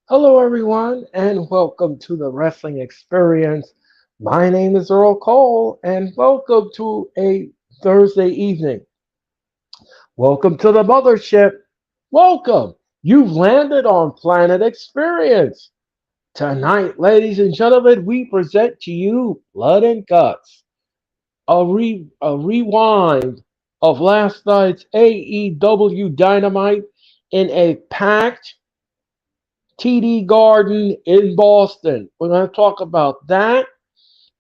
Hello, everyone, and welcome to the Wrestling Experience. My name is Earl Cole, and welcome to a Thursday evening. Welcome to the mothership. Welcome. You've landed on Planet Experience. Tonight, ladies and gentlemen, we present to you Blood and Guts, a rewind of last night's AEW Dynamite in a packed TD Garden in Boston. We're going to talk about that.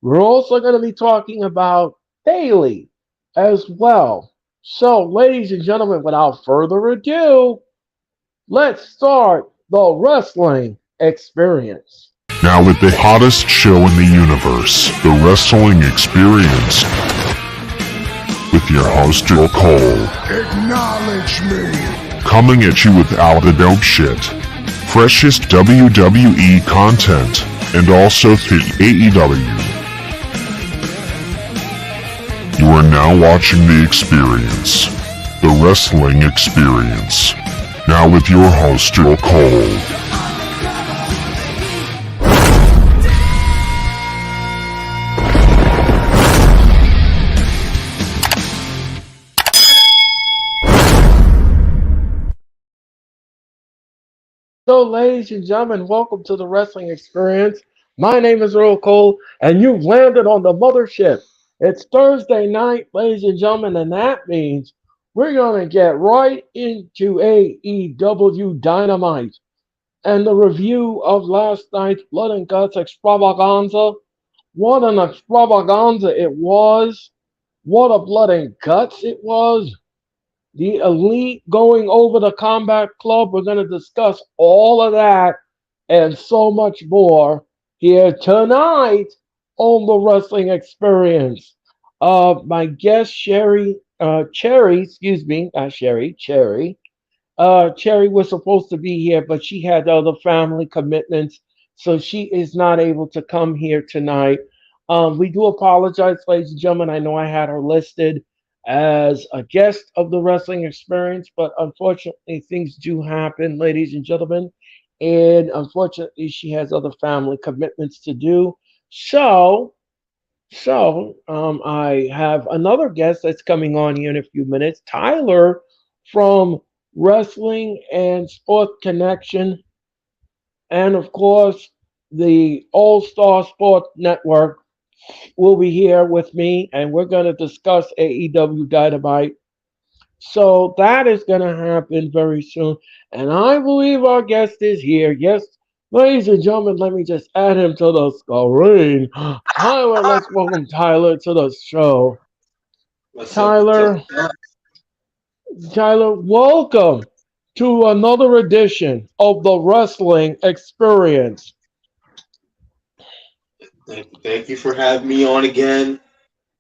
We're also going to be talking about Bailey as well. So, ladies and gentlemen, without further ado, let's start the wrestling experience. Now with the hottest show in the universe, the Wrestling Experience, with your host Earl Cole. Acknowledge me. Coming at you with all the dope shit, freshest WWE content, and also the AEW. You are now watching The Experience, the Wrestling Experience. Now with your host Earl Cole. So, ladies and gentlemen, welcome to the wrestling experience. My name is Earl Cole, and you've landed on the mothership. It's Thursday night, ladies and gentlemen, and that means we're going to get right into AEW Dynamite and the review of last night's Blood and Guts extravaganza. What an extravaganza it was! What a blood and guts it was! The elite going over the Combat Club. We're going to discuss all of that and so much more here tonight on the Wrestling Experience. My guest Cherry, excuse me, not Sherry, Cherry. Cherry was supposed to be here, but she had other family commitments, so she is not able to come here tonight. We do apologize, ladies and gentlemen. I know I had her listed as a guest of the wrestling experience, but unfortunately, things do happen, ladies and gentlemen. And unfortunately, she has other family commitments to do. So, I have another guest that's coming on here in a few minutes, Tyler from Wrestling and Sport Connection, and of course, the All Star Sport Network will be here with me, and we're going to discuss AEW Dynamite. So that is going to happen very soon, and I believe our guest is here. Yes, ladies and gentlemen, let me just add him to the screen. Tyler, let's welcome Tyler to the show. What's up? What's up? Tyler, Tyler, welcome to another edition of the Wrestling Experience. Thank you for having me on again.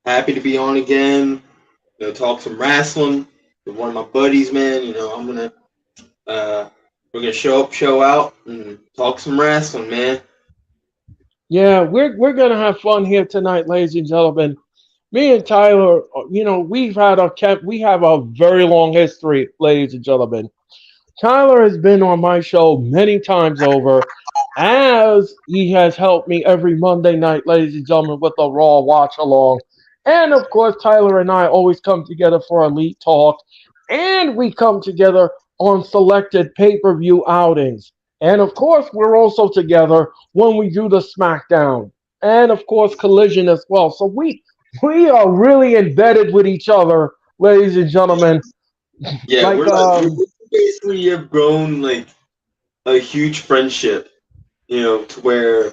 Happy to be on again. Talk some wrestling with one of my buddies, man. We're gonna show out, and talk some wrestling, man. Yeah, we're gonna have fun here tonight, ladies and gentlemen. Me and Tyler, we have a very long history, ladies and gentlemen. Tyler has been on my show many times over, as he has helped me every Monday night, ladies and gentlemen, with the Raw watch along. And of course, Tyler and I always come together for Elite Talk, and we come together on selected pay per view outings. And of course, we're also together when we do the SmackDown, and of course, Collision as well. So we are really embedded with each other, ladies and gentlemen. Yeah, Like we basically have grown like a huge friendship. To where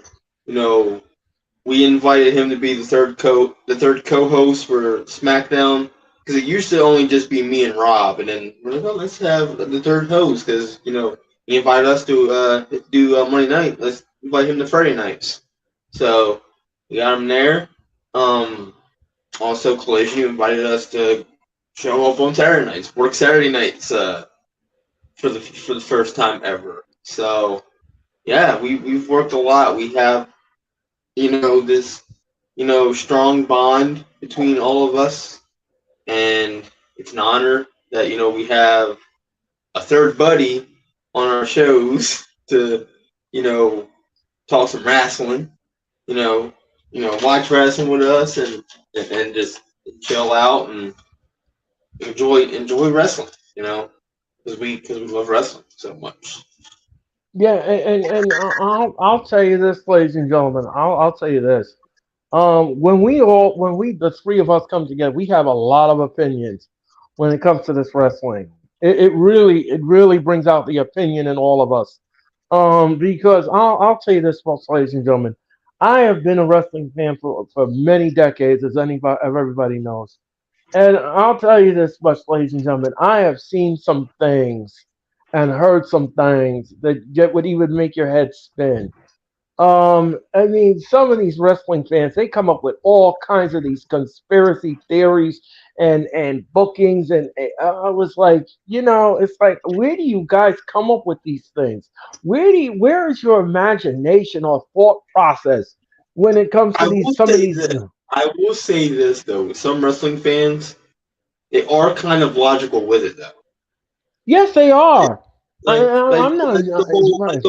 we invited him to be the third co-host for SmackDown, because it used to only just be me and Rob, and then we're like, oh, let's have the third host, because he invited us to do Monday night. Let's invite him to Friday nights. So we got him there. Also, Collision invited us to show up on Saturday nights, work Saturday nights for the first time ever. So yeah, we've worked a lot. We have this strong bond between all of us, and it's an honor that we have a third buddy on our shows to you know, talk some wrestling, you know, watch wrestling with us and just chill out and enjoy wrestling, because we love wrestling so much. Yeah, and I'll tell you this, ladies and gentlemen. I'll tell you this. When we the three of us come together, we have a lot of opinions when it comes to this wrestling. It really brings out the opinion in all of us. Because I'll tell you this, folks, ladies and gentlemen. I have been a wrestling fan for many decades, as everybody knows. And I'll tell you this much, ladies and gentlemen. I have seen some things and heard some things that would even make your head spin. I mean, some of these wrestling fans, they come up with all kinds of these conspiracy theories and bookings, and I was like, it's like, where do you guys come up with these things? Where is your imagination or thought process when it comes to I these will some of say these? this. I will say this though. Some wrestling fans, they are kind of logical with it though. Yes, they are. Like I'm not the whole right,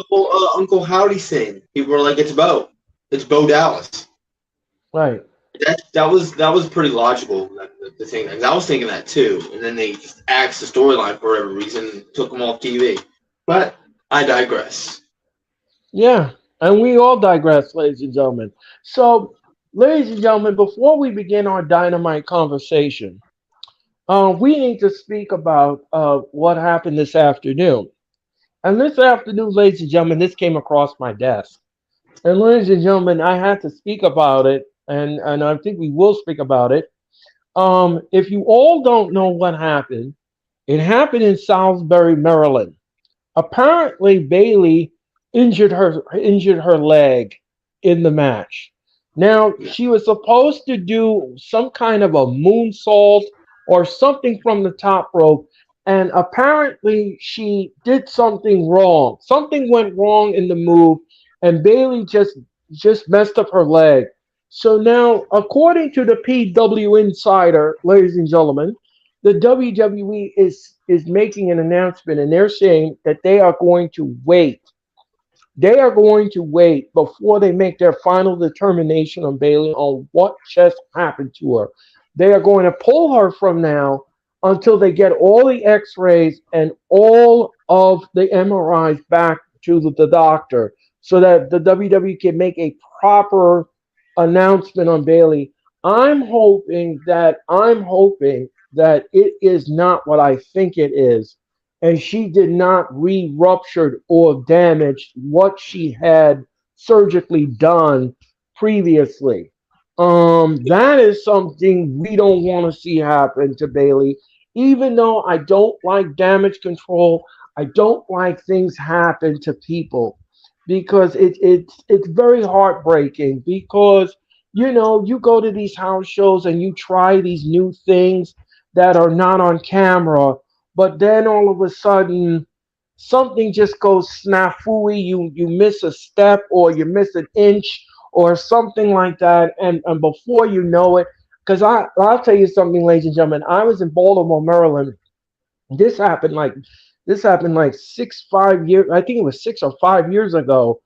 Uncle Howdy thing. People were like, it's Bo Dallas. right. That was pretty logical. The thing, like, I was thinking that too, and then they just axed the storyline for whatever reason, and took him off TV. But I digress. Yeah, and we all digress, ladies and gentlemen. So, ladies and gentlemen, before we begin our dynamite conversation, we need to speak about what happened this afternoon. And this afternoon, ladies and gentlemen, this came across my desk. And ladies and gentlemen, I had to speak about it, and I think we will speak about it. If you all don't know what happened, it happened in Salisbury, Maryland. Apparently, Bailey injured her leg in the match. Now Yeah. she was supposed to do some kind of a moonsault or something from the top rope, and apparently she did something wrong. Something went wrong in the move, and Bailey just messed up her leg. So now, according to the PW Insider, ladies and gentlemen, the WWE is making an announcement, and they're saying that they are going to wait. They are going to wait before they make their final determination on Bailey on what just happened to her. They are going to pull her from now until they get all the X-rays and all of the MRIs back to the doctor, so that the WWE can make a proper announcement on Bailey. I'm hoping that it is not what I think it is, and she did not re-ruptured or damaged what she had surgically done previously. That is something we don't want to see happen to Bailey. Even though I don't like damage control, I don't like things happen to people because it's very heartbreaking. Because you go to these house shows and you try these new things that are not on camera, but then all of a sudden something just goes snafu. You miss a step or you miss an inch or something like that, and before you know it, because I'll tell you something, ladies and gentlemen. I was in Baltimore, Maryland. This happened like this happened like 5 years. I think it was 6 or 5 years ago.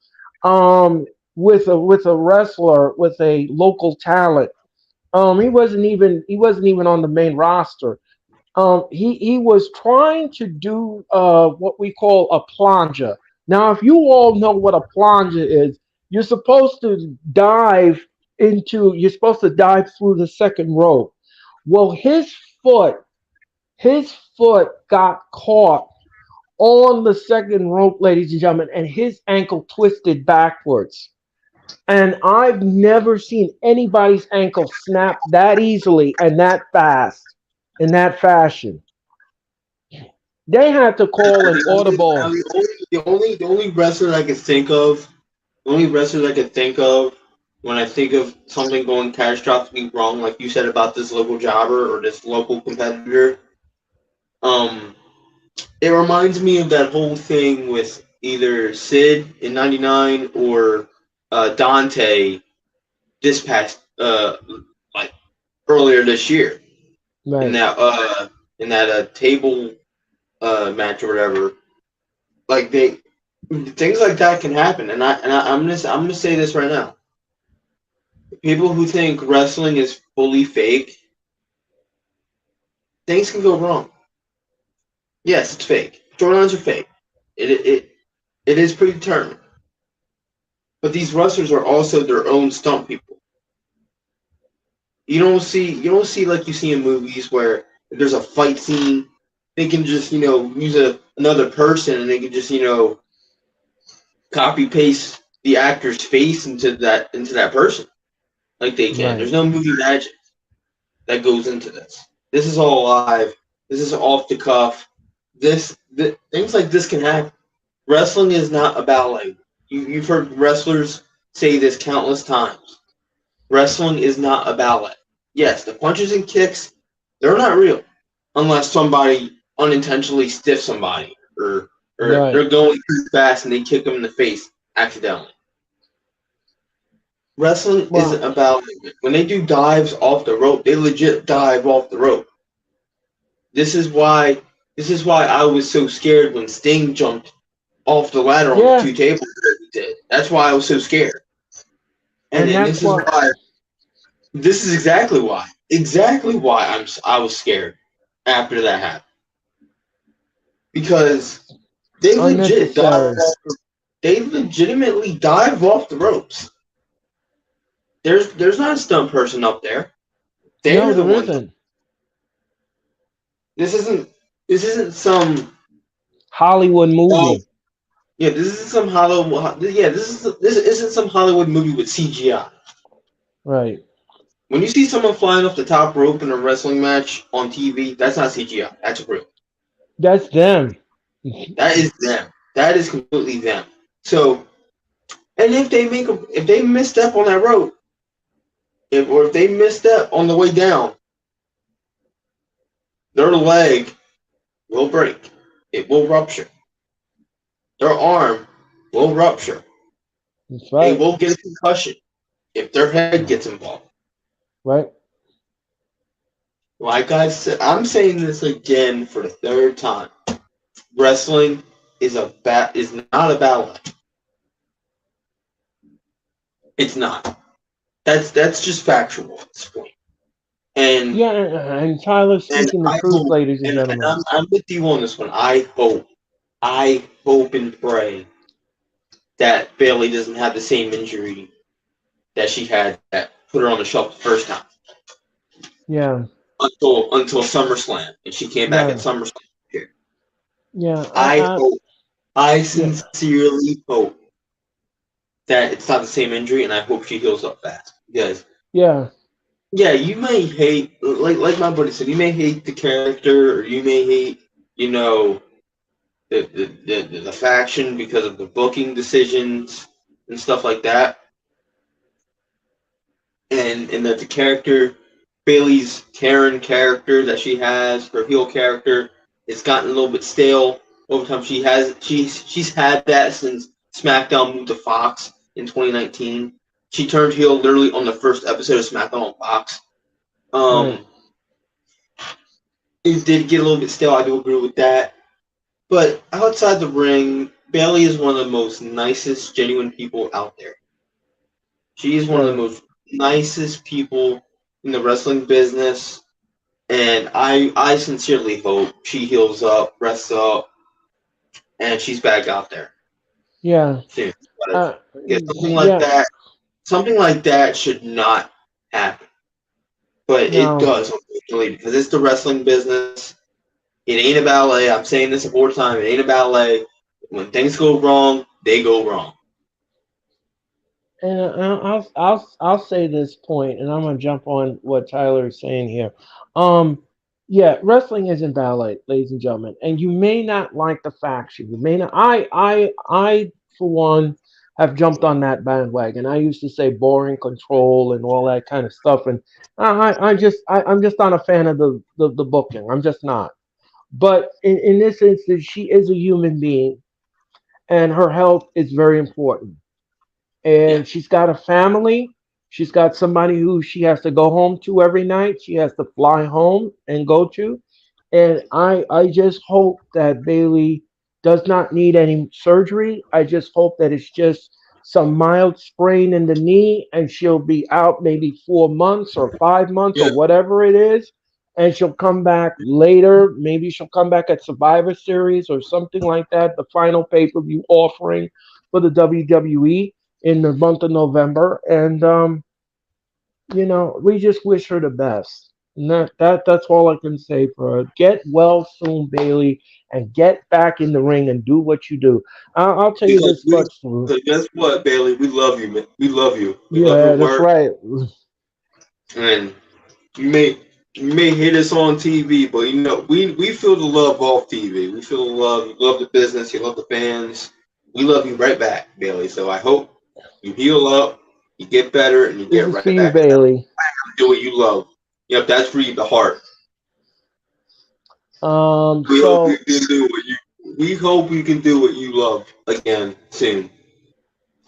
With a wrestler, with a local talent. He wasn't even on the main roster. He was trying to do what we call a plunge. Now, if you all know what a plunge is, you're supposed to dive through the second rope. Well, foot, his foot got caught on the second rope, ladies and gentlemen, and his ankle twisted backwards. And I've never seen anybody's ankle snap that easily and that fast in that fashion. They had to call an audible. The only wrestler I could think of, the only wrestlers I could think of when I think of something going catastrophically wrong, like you said about this local jobber or this local competitor, um, it reminds me of that whole thing with either Sid in '99 or Dante this past like earlier this year in Right. that table match or whatever. Like things like that can happen, I'm gonna say this right now. People who think wrestling is fully fake, things can go wrong. Yes, it's fake. Storylines are fake. It is predetermined. But these wrestlers are also their own stunt people. You don't see like you see in movies where if there's a fight scene, they can just use another person and they can just copy paste the actor's face into that person like they can. Right. There's no movie magic that goes into this. This is all live. This is off the cuff. Things like this can happen. Wrestling is not a ballet. You've heard wrestlers say this countless times. Wrestling is not a ballet. Yes, the punches and kicks, they're not real unless somebody unintentionally stiffs somebody or Right. they're going too fast and they kick them in the face accidentally. Wrestling isn't Well, about when they do dives off the rope, they legit dive off the rope. This is why I was so scared when Sting jumped off the ladder on the yeah, two tables that he did. That's why I was so scared. And and then that's what this is exactly why. Exactly why I was scared after that happened. Because they legit unnecessary. they legitimately dive off the ropes. There's not a stunt person up there. No, They're the there ones. isn't. This isn't some Hollywood oh movie. yeah, this isn't some Hollywood yeah, this isn't some Hollywood movie with CGI. Right. When you see someone flying off the top rope in a wrestling match on TV, that's not CGI. That's real. That's them. That is them. That is completely them. So, and if they misstep on that rope, if they misstep on the way down, their leg will break. It will rupture. Their arm will rupture. That's They right. will get a concussion if their head gets involved. Right. Like I said, I'm saying this again for the third time. Wrestling is not a ballet. It's not. That's just factual at this point. And Yeah, and Tyler's and speaking the I truth, hope ladies and and gentlemen. I'm with you on this one. I hope and pray that Bailey doesn't have the same injury that she had that put her on the shelf the first time Yeah. until SummerSlam, and she came back at Right. SummerSlam here. Yeah. I hope, I Yeah. sincerely hope that it's not the same injury, and I hope she heals up fast. Because Yeah. yeah, you may hate like my buddy said, you may hate the character, or you may hate you know the faction because of the booking decisions and stuff like that, and that the character Bailey's Karen character that she has, her heel character, it's gotten a little bit stale over time. She's had that since SmackDown moved to Fox in 2019. She turned heel literally on the first episode of SmackDown on Fox. Right. Um, it did get a little bit stale. I do agree with that. But outside the ring, Bailey is one of the most nicest, genuine people out there. She is one of the Right. most nicest people in the wrestling business, and I sincerely hope she heals up, rests up, and she's back out there Yeah. soon. But, Uh. yeah, Yeah. something like that should not happen, but it No. does unfortunately because it's the wrestling business. It ain't a ballet. I'm saying this a fourth time. It ain't a ballet. When things go wrong, they go wrong. And I'll say this point, and I'm gonna jump on what Tyler is saying here. Um, yeah, wrestling isn't ballet, ladies and gentlemen, and you may not like the faction. You may not. I for one have jumped on that bandwagon. I used to say boring control and all that kind of stuff, and I'm just not a fan of the booking. I'm just not. But in this instance, she is a human being, and her health is very important, Yeah. and she's got a family. She's got somebody who she has to go home to every night. She has to fly home and go to. And I just hope that Bailey does not need any surgery. I just hope that it's just some mild sprain in the knee and she'll be out maybe 4 months or 5 months or Yeah, whatever it is. And she'll come back later. Maybe she'll come back at Survivor Series or something like that, the final pay per view offering for the WWE in the month of November. And, we just wish her the best. And that's all I can say for her. Get well soon, Bailey, and get back in the ring and do what you do. I'll tell you because this much. For, guess what, Bailey? We love you, man. We love you. We love your yeah, that's work, right. and you may you may hate us on TV, but we feel the love off TV. We feel the love. You love the business. You love the fans. We love you right back, Bailey. So I hope you heal up, you get better, and you This get is for right you, back in that Bailey. do what you love. Yep, that's for you, the heart. We hope you So can do what you. We hope you can do what you love again soon.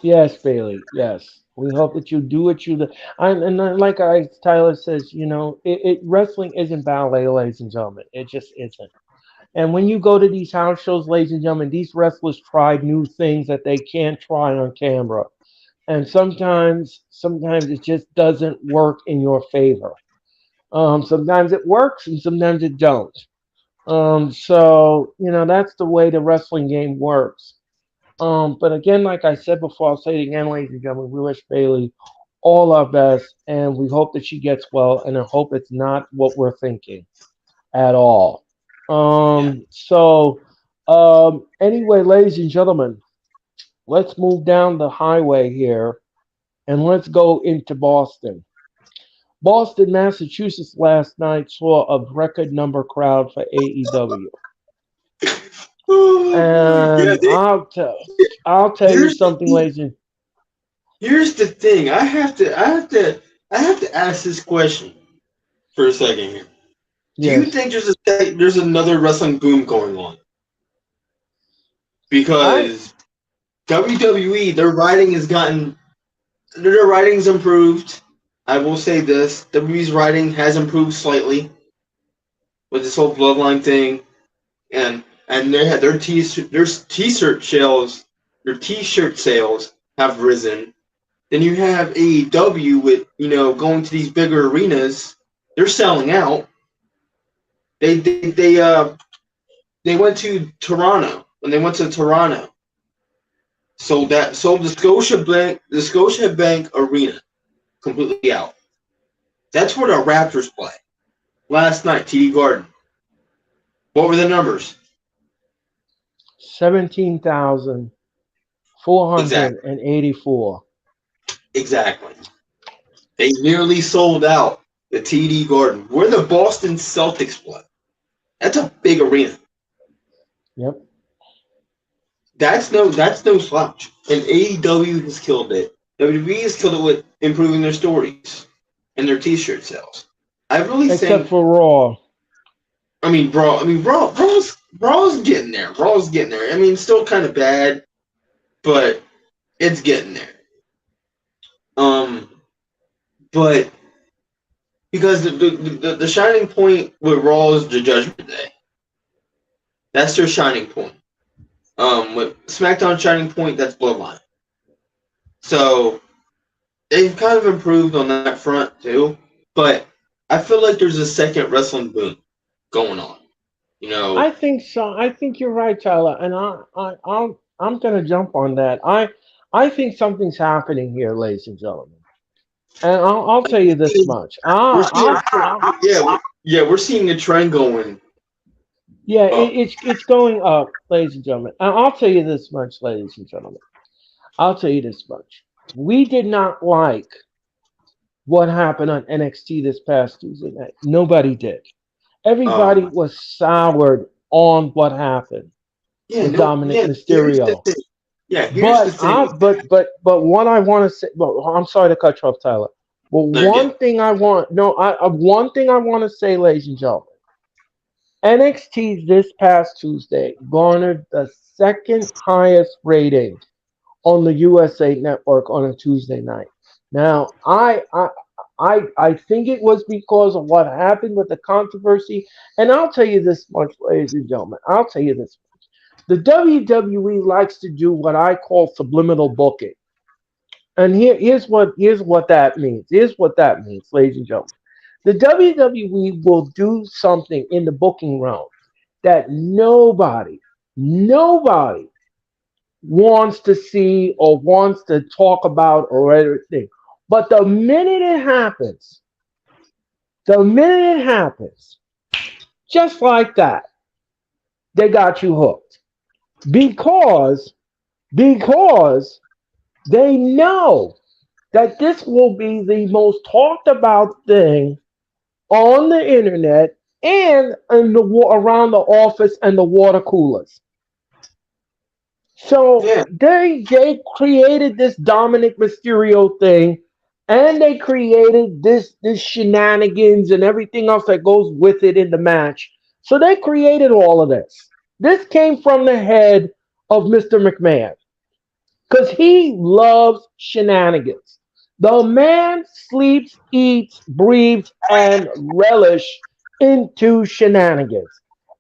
yes, Bailey. Yes, we hope that you do what you do. Like Tyler says, wrestling isn't ballet, ladies and gentlemen. It just isn't. And when you go to these house shows, ladies and gentlemen, these wrestlers try new things that they can't try on camera. And sometimes it just doesn't work in your favor. Sometimes it works and sometimes it don't. So that's the way the wrestling game works. But again, like I said before, I'll say it again, ladies and gentlemen, we wish Bailey all our best, and we hope that she gets well, and I hope it's not what we're thinking at all. Yeah. Anyway, ladies and gentlemen, let's move down the highway here and let's go into Boston. Boston, Massachusetts last night saw a record number crowd for AEW. Yeah, And I'll tell you here's the something, ladies and here's the thing. I have to ask this question for a second here. Do you yes. think there's another wrestling boom going on? I Because WWE, their writing's improved. I will say this: WWE's writing has improved slightly with this whole bloodline thing, and they had their t-shirt sales have risen. Then you have AEW with going to these bigger arenas. They're selling out. They went to Toronto. When they went to Toronto, sold the Scotia Bank Arena completely out. That's where the Raptors play. Last night, TD Garden. What were the numbers? 17,484. Exactly. Exactly. They nearly sold out the TD Garden, where the Boston Celtics play. That's a big arena. Yep. That's no slouch. And AEW has killed it. WWE has killed it with improving their stories and their T-shirt sales. I really Except think. for Raw. Raw's getting there. Raw's getting there. I mean, still kind of bad, but it's getting there. Um, but because the shining point with Raw is the Judgment Day. That's their shining point. With SmackDown shining point, that's Bloodline. So they've kind of improved on that front too. But I feel like there's a second wrestling boom going on. You know, I think so. I think you're right, Tyler, and I'm gonna jump on that. I think something's happening here, ladies and gentlemen, and I'll tell you this much. we're seeing we're seeing a trend going Yeah, up. it's going up, ladies and gentlemen. And I'll tell you this much, ladies and gentlemen. I'll tell you this much. We did not like what happened on NXT this past Tuesday night. Nobody did. Everybody Um, was soured on what happened yeah, with no, Dominic yeah. Here's the Mysterio. thing. Yeah, here's the But thing. what I want to say. Well, I'm sorry to cut you off, Tyler. But They're good. one thing I want, no, one thing I want to say, ladies and gentlemen. NXT this past Tuesday garnered the second highest rating on the USA Network on a Tuesday night. Now, I think it was because of what happened with the controversy, and I'll tell you this much, ladies and gentlemen. I'll tell you this. The WWE likes to do what I call subliminal booking. And here's what that means. Here's what that means, ladies and gentlemen. The WWE will do something in the booking realm that nobody wants to see or wants to talk about or anything. But the minute it happens, just like that, they got you hooked. Because because they know that this will be the most talked about thing on the internet and around the office and the water coolers. So Yeah, they created this Dominic Mysterio thing, and they created this shenanigans and everything else that goes with it in the match. So they created all of this. This came from the head of Mr. McMahon because he loves shenanigans. The man sleeps, eats, breathes, and relish into shenanigans.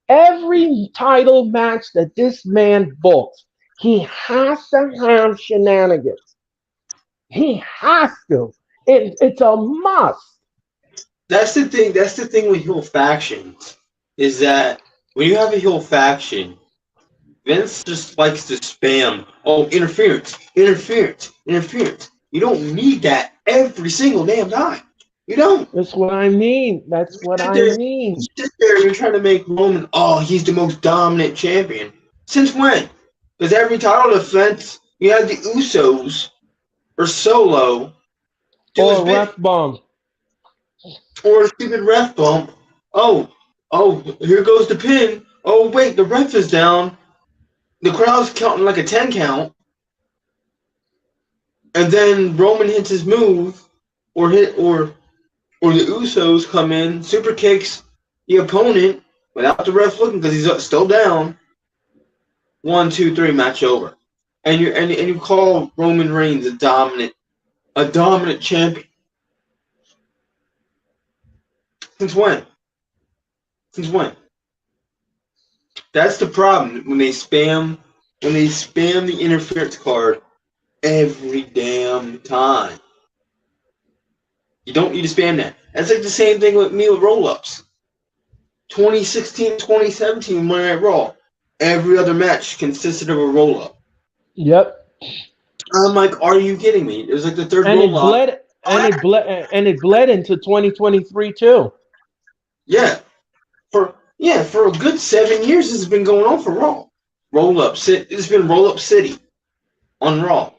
Every title match that this man books, he has to have shenanigans. He has to. It's a must. that's the thing. That's the thing with heel factions is that when you have a heel faction, Vince just likes to spam. Oh, interference, interference, interference. You don't need that every single damn time. You don't. That's what I mean. That's what Sit I there, mean. you sit there and you're trying to make Roman. Oh, he's the most dominant champion. Since when? Because every title defense, you had the Usos or Solo do his Or a bit, ref bump. or a stupid ref bump. Oh, oh, here goes the pin. Oh wait, the ref is down. The crowd's counting like a 10 count, and then Roman hits his move, or the Usos come in, super kicks the opponent without the ref looking because he's still down. 1, 2, 3, match over, and you call Roman Reigns a dominant champion. Since when? Since when? That's the problem when they spam the interference card every damn time. You don't need to spam that. That's like the same thing with me with roll-ups. 2016, 2017 Monday Night Raw. Every other match consisted of a roll-up. Yep. I'm like, are you kidding me? It was like the third And it roll-up. bled and it bled into 2023 too. Yeah. For a good 7 years this has been going on for Raw. It's been roll-up city on Raw.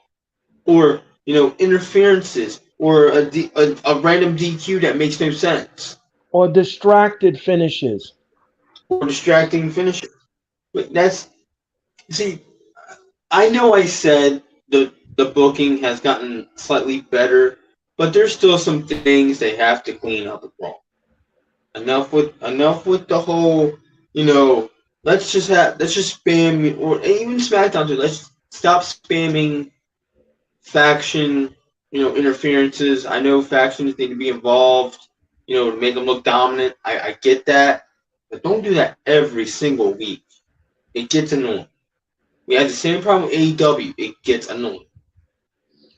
Or, interferences or a random DQ that makes no sense. Or distracted finishes. Or distracting finishes. But see, I know I said the booking has gotten slightly better, but there's still some things they have to clean up with Raw. Enough with the whole, let's just spam, or even SmackDown too. Let's stop spamming faction, interferences. I know factions need to be involved, to make them look dominant. I get that, but don't do that every single week. It gets annoying. We had the same problem with AEW. It gets annoying.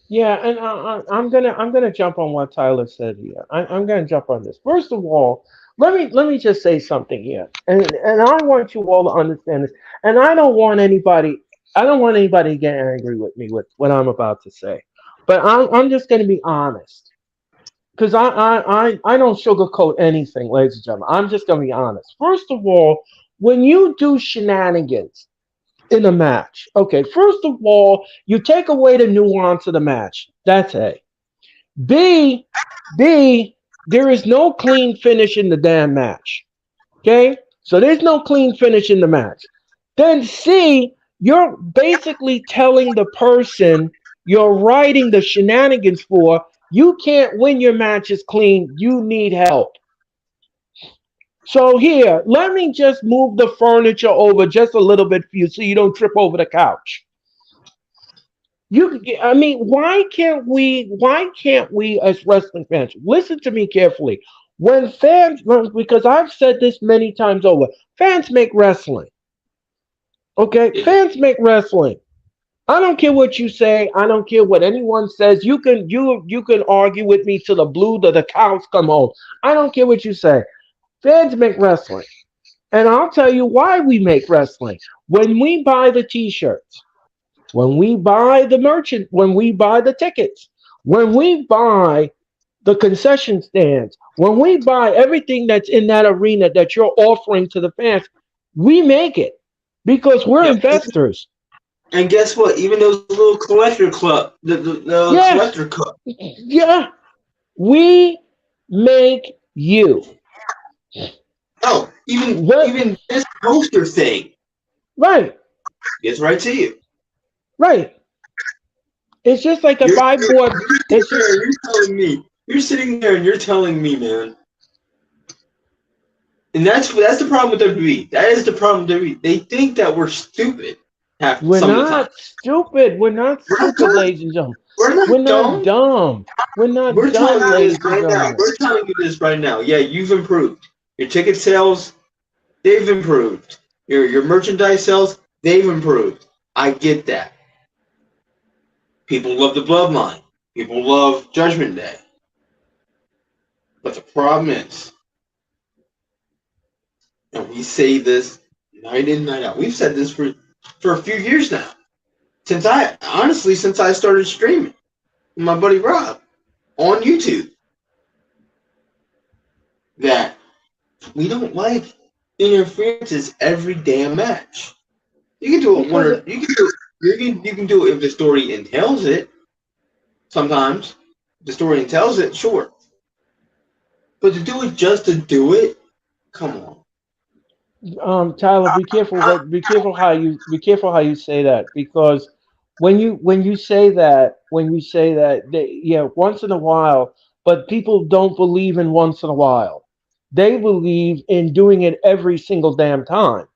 Yeah, and I'm gonna jump on what Tyler said here. I'm gonna jump on this. First of all, let me just say something here, and I want you all to understand this. And I don't want anybody to get angry with me with what I'm about to say, but I'm just gonna be honest because I don't sugarcoat anything, ladies and gentlemen. I'm just gonna be honest. First of all, when you do shenanigans in a match. Okay, first of all, you take away the nuance of the match. That's A. B, B, there is no clean finish in the damn match. Okay? So there's no clean finish in the match. Then C, you're basically telling the person you're writing the shenanigans for, you can't win your matches clean. You need help. So here, let me just move the furniture over just a little bit for you so you don't trip over the couch. I mean, why can't we as wrestling fans listen to me carefully? Because I've said this many times over, fans make wrestling. Okay, Yeah. fans make wrestling. I don't care what you say. I don't care what anyone says. You can argue with me till the cows come home. I don't care what you say. Fans make wrestling. And I'll tell you why we make wrestling. When we buy the t-shirts, when we buy the merchant, when we buy the tickets, when we buy the concession stands, when we buy everything that's in that arena that you're offering to the fans, we make it because we're Yeah. investors. And guess what? Even those little collector club, the Yes, collector club. yeah, we make you. Oh, even What? even this poster thing Right, gets right to you. right. It's just like if You're, I bought. you're It's sitting just there and you're telling me. You're sitting there and you're telling me, man. And that's the problem with WWE. That is the problem with WWE. They think that we're stupid half we're some of the time. not stupid. We're not We're not stupid, dumb. ladies and gentlemen. We're not We're not dumb. dumb. We're not We're telling dumb, you this ladies and right now. gentlemen. We're telling you this right now. Yeah, you've improved. Your ticket sales, they've improved. Your merchandise sales, they've improved. I get that. People love the bloodline. People love Judgment Day. But the problem is, and we say this night in, night out. We've said this for a few years now. Since I started streaming with my buddy Rob on YouTube, that we don't like interferences every damn match. You can do it Because you can do it if the story entails it. Sometimes if the story entails it, sure. But to do it just to do it, come on. Tyler, be careful how you say that because when you say that yeah, once in a while, but people don't believe in once in a while. They believe in doing it every single damn time,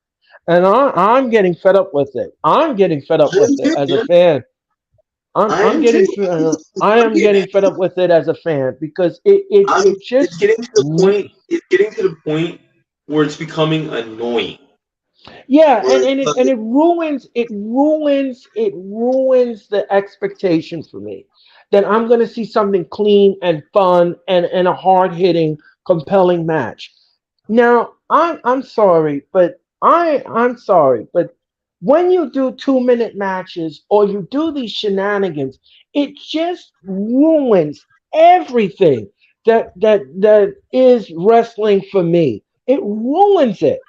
and I'm getting fed up with it. I'm getting fed up I with am it too, as a man. fan. I'm I I'm am too. getting I am Yeah, getting fed up with it as a fan because it it's just getting to the point. It's getting to the point where it's becoming annoying. yeah, Where and it's it ruins the expectation for me that I'm going to see something clean and fun and a hard hitting, compelling match. Now, I'm sorry, but I'm sorry, but when you do 2 minute matches or you do these shenanigans, it just ruins everything that is wrestling for me. It ruins it.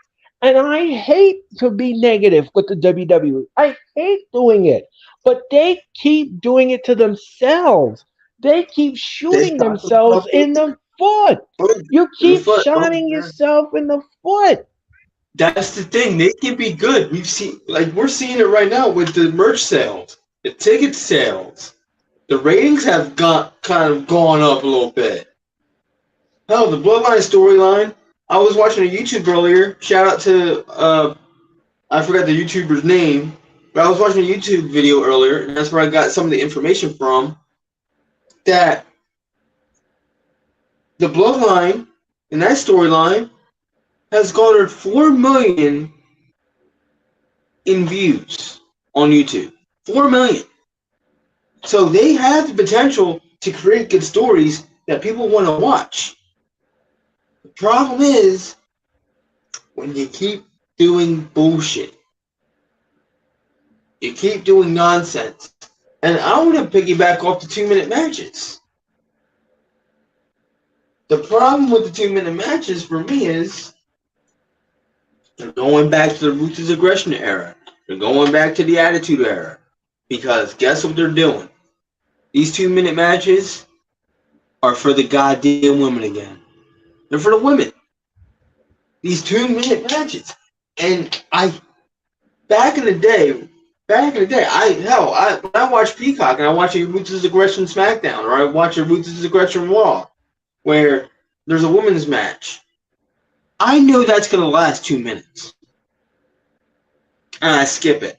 And I hate to be negative with the WWE. I hate doing it. But they keep doing it to themselves. They keep they shooting shot themselves in the foot. You in the keep foot. Oh, shotting man. yourself in the foot. That's the thing. They can be good. We're seeing it right now with the merch sales, the ticket sales. The ratings have got kind of gone up a little bit. Hell, the Bloodline storyline. I was watching a YouTube earlier. Shout out to I forgot the YouTuber's name, but I was watching a YouTube video earlier, and that's where I got some of the information from. That the Bloodline in that storyline has garnered 4 million in views on YouTube. 4 million. So they have the potential to create good stories that people want to watch. The problem is when you keep doing bullshit, you keep doing nonsense. And I want to piggyback off the 2 minute matches. The problem with the 2 minute matches for me is they're going back to the ruthless aggression era. They're going back to the attitude era. Because guess what they're doing? These 2 minute matches are for the goddamn women again. They're for the women. These 2 minute matches. And when I watch Peacock and I watch a Ruthless Aggression SmackDown or I watch a Ruthless Aggression Raw where there's a women's match, I know that's going to last 2 minutes. And I skip it.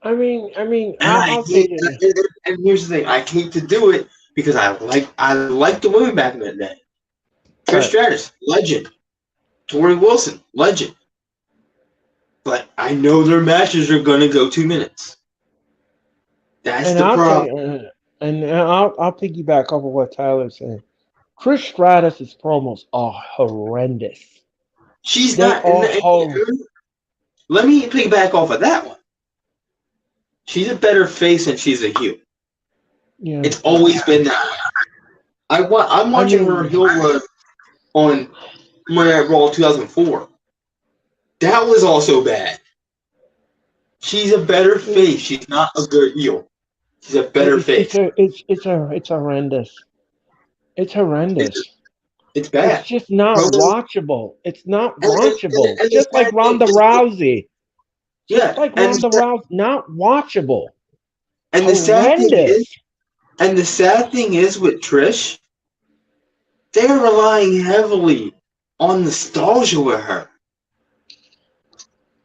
And I I'll say hate that. that. And here's the thing, I hate to do it because I like the women back in that day. All Trish right. Stratus, legend. Tori Wilson, legend. but I know their matches are gonna go 2 minutes. That's And the I'll tell problem. you, and I'll piggyback off of what Tyler's saying. Chris Stratus's promos are horrendous. She's They not. are horrendous. Let me piggyback off of that one. She's a better face than she's a heel. Yeah, It's always been that way. I'm I watching her mean, heel run on Monday Night Raw 2004. That was also bad. She's a better face. She's not a good heel. She's a better face. it's horrendous. It's It's, horrendous. it's It's bad. just not Promos, watchable. It's not and, and, and, watchable. and the Just like sad thing Ronda is, Rousey. Just yeah, like Ronda Rousey, not watchable. and the sad thing is, Horrendous. and the sad thing is with Trish, they're relying heavily on nostalgia with her.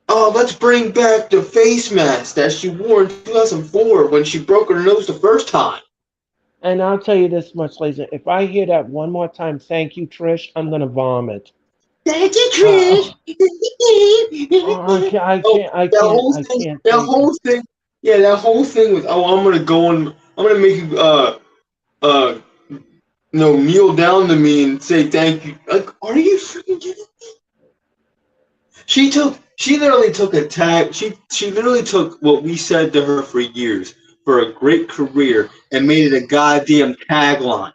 Oh, let's bring back the face mask that she wore in 2004 when she broke her nose the first time. And I'll tell you this much, later. If I hear that one more time, thank you, Trish, I'm gonna vomit. Thank you, Uh, Trish. Oh, I can't that take it. whole thing, yeah, that whole thing with, oh, I'm gonna make you, uh, kneel down to me and say thank you. Like, are you freaking kidding? She literally took a tag. She literally took what we said to her for years for a great career and made it a goddamn tagline.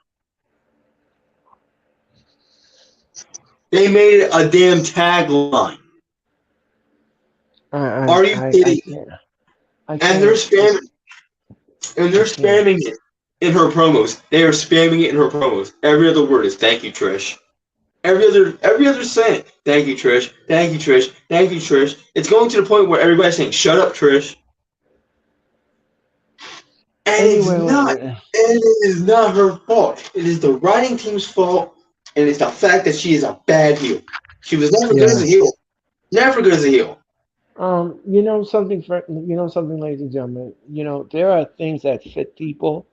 They made it a damn tagline. Are you I kidding? can't. I And they're can't. spamming I can't. it in her promos. They are spamming it in her promos. Every other word is thank you, Trish. Every other saying, thank you, Trish, thank you, Trish, thank you, Trish. It's going to the point where everybody's saying, shut up, Trish. And Anyway, it is not her fault. It is the writing team's fault, and it's the fact that she is a bad heel. She was never good as yeah. a heel. Never good as a heel. You know something, ladies and gentlemen. There are things that fit people,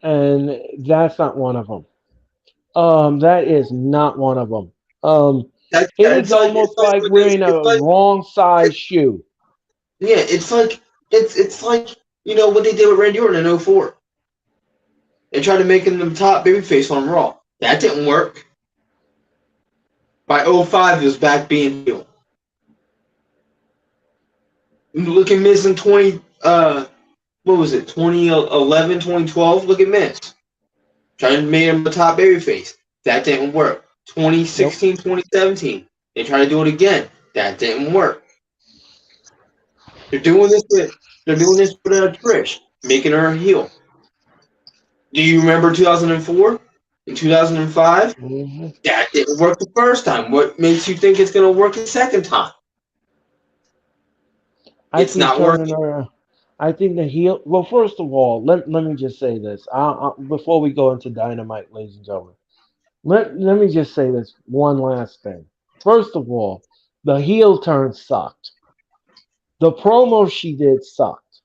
and that's not one of them. That is not one of them. It is almost like wearing a wrong size shoe. Yeah, it's like what they did with Randy Orton in '04. They tried to make him the top babyface on Raw. That didn't work. By '05, he was back being heel. Look at Miz in 20 what was it, 2011, 2012? Look at Miz. Trying to make him the top babyface. That didn't work. Nope. 2016, 2017. They tried to do it again. That didn't work. They're doing this with Trish, making her a heel. Do you remember 2004 and 2005? hmm That didn't work the first time. What makes you think it's going to work the second time? I It's keep not telling working. her. I think the heel. Well, first of all, let me just say this. Before we go into Dynamite, ladies and gentlemen, let me just say this one last thing. First of all, the heel turn sucked. The promo she did sucked.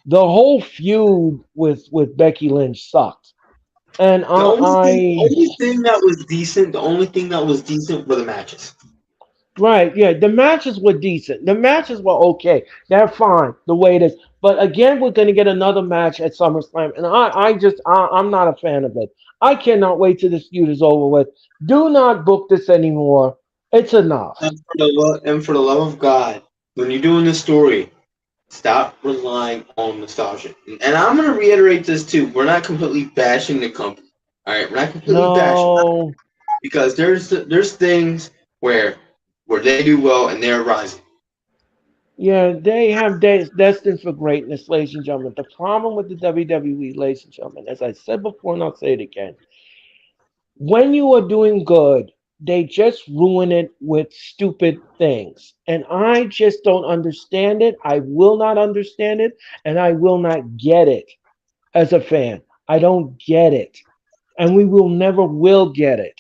The whole feud with Becky Lynch sucked. And The only thing that was decent were the matches. right, yeah, the matches were decent. The matches were okay. They're fine the way it is. But again, we're going to get another match at SummerSlam, and I'm not a fan of it. I cannot wait till this feud is over with. Do not book this anymore. It's enough. And for the love of God, when you're doing this story, stop relying on nostalgia. And I'm going to reiterate this too. We're not completely bashing the company. All right, we're not completely bashing No. because there's things where they do well and they're rising. Yeah, they have days destined for greatness, ladies and gentlemen. The problem with the WWE, ladies and gentlemen, as I said before, and I'll say it again, when you are doing good, they just ruin it with stupid things. And I just don't understand it. I will not understand it, and I will not get it as a fan. I don't get it. And we will never will get it.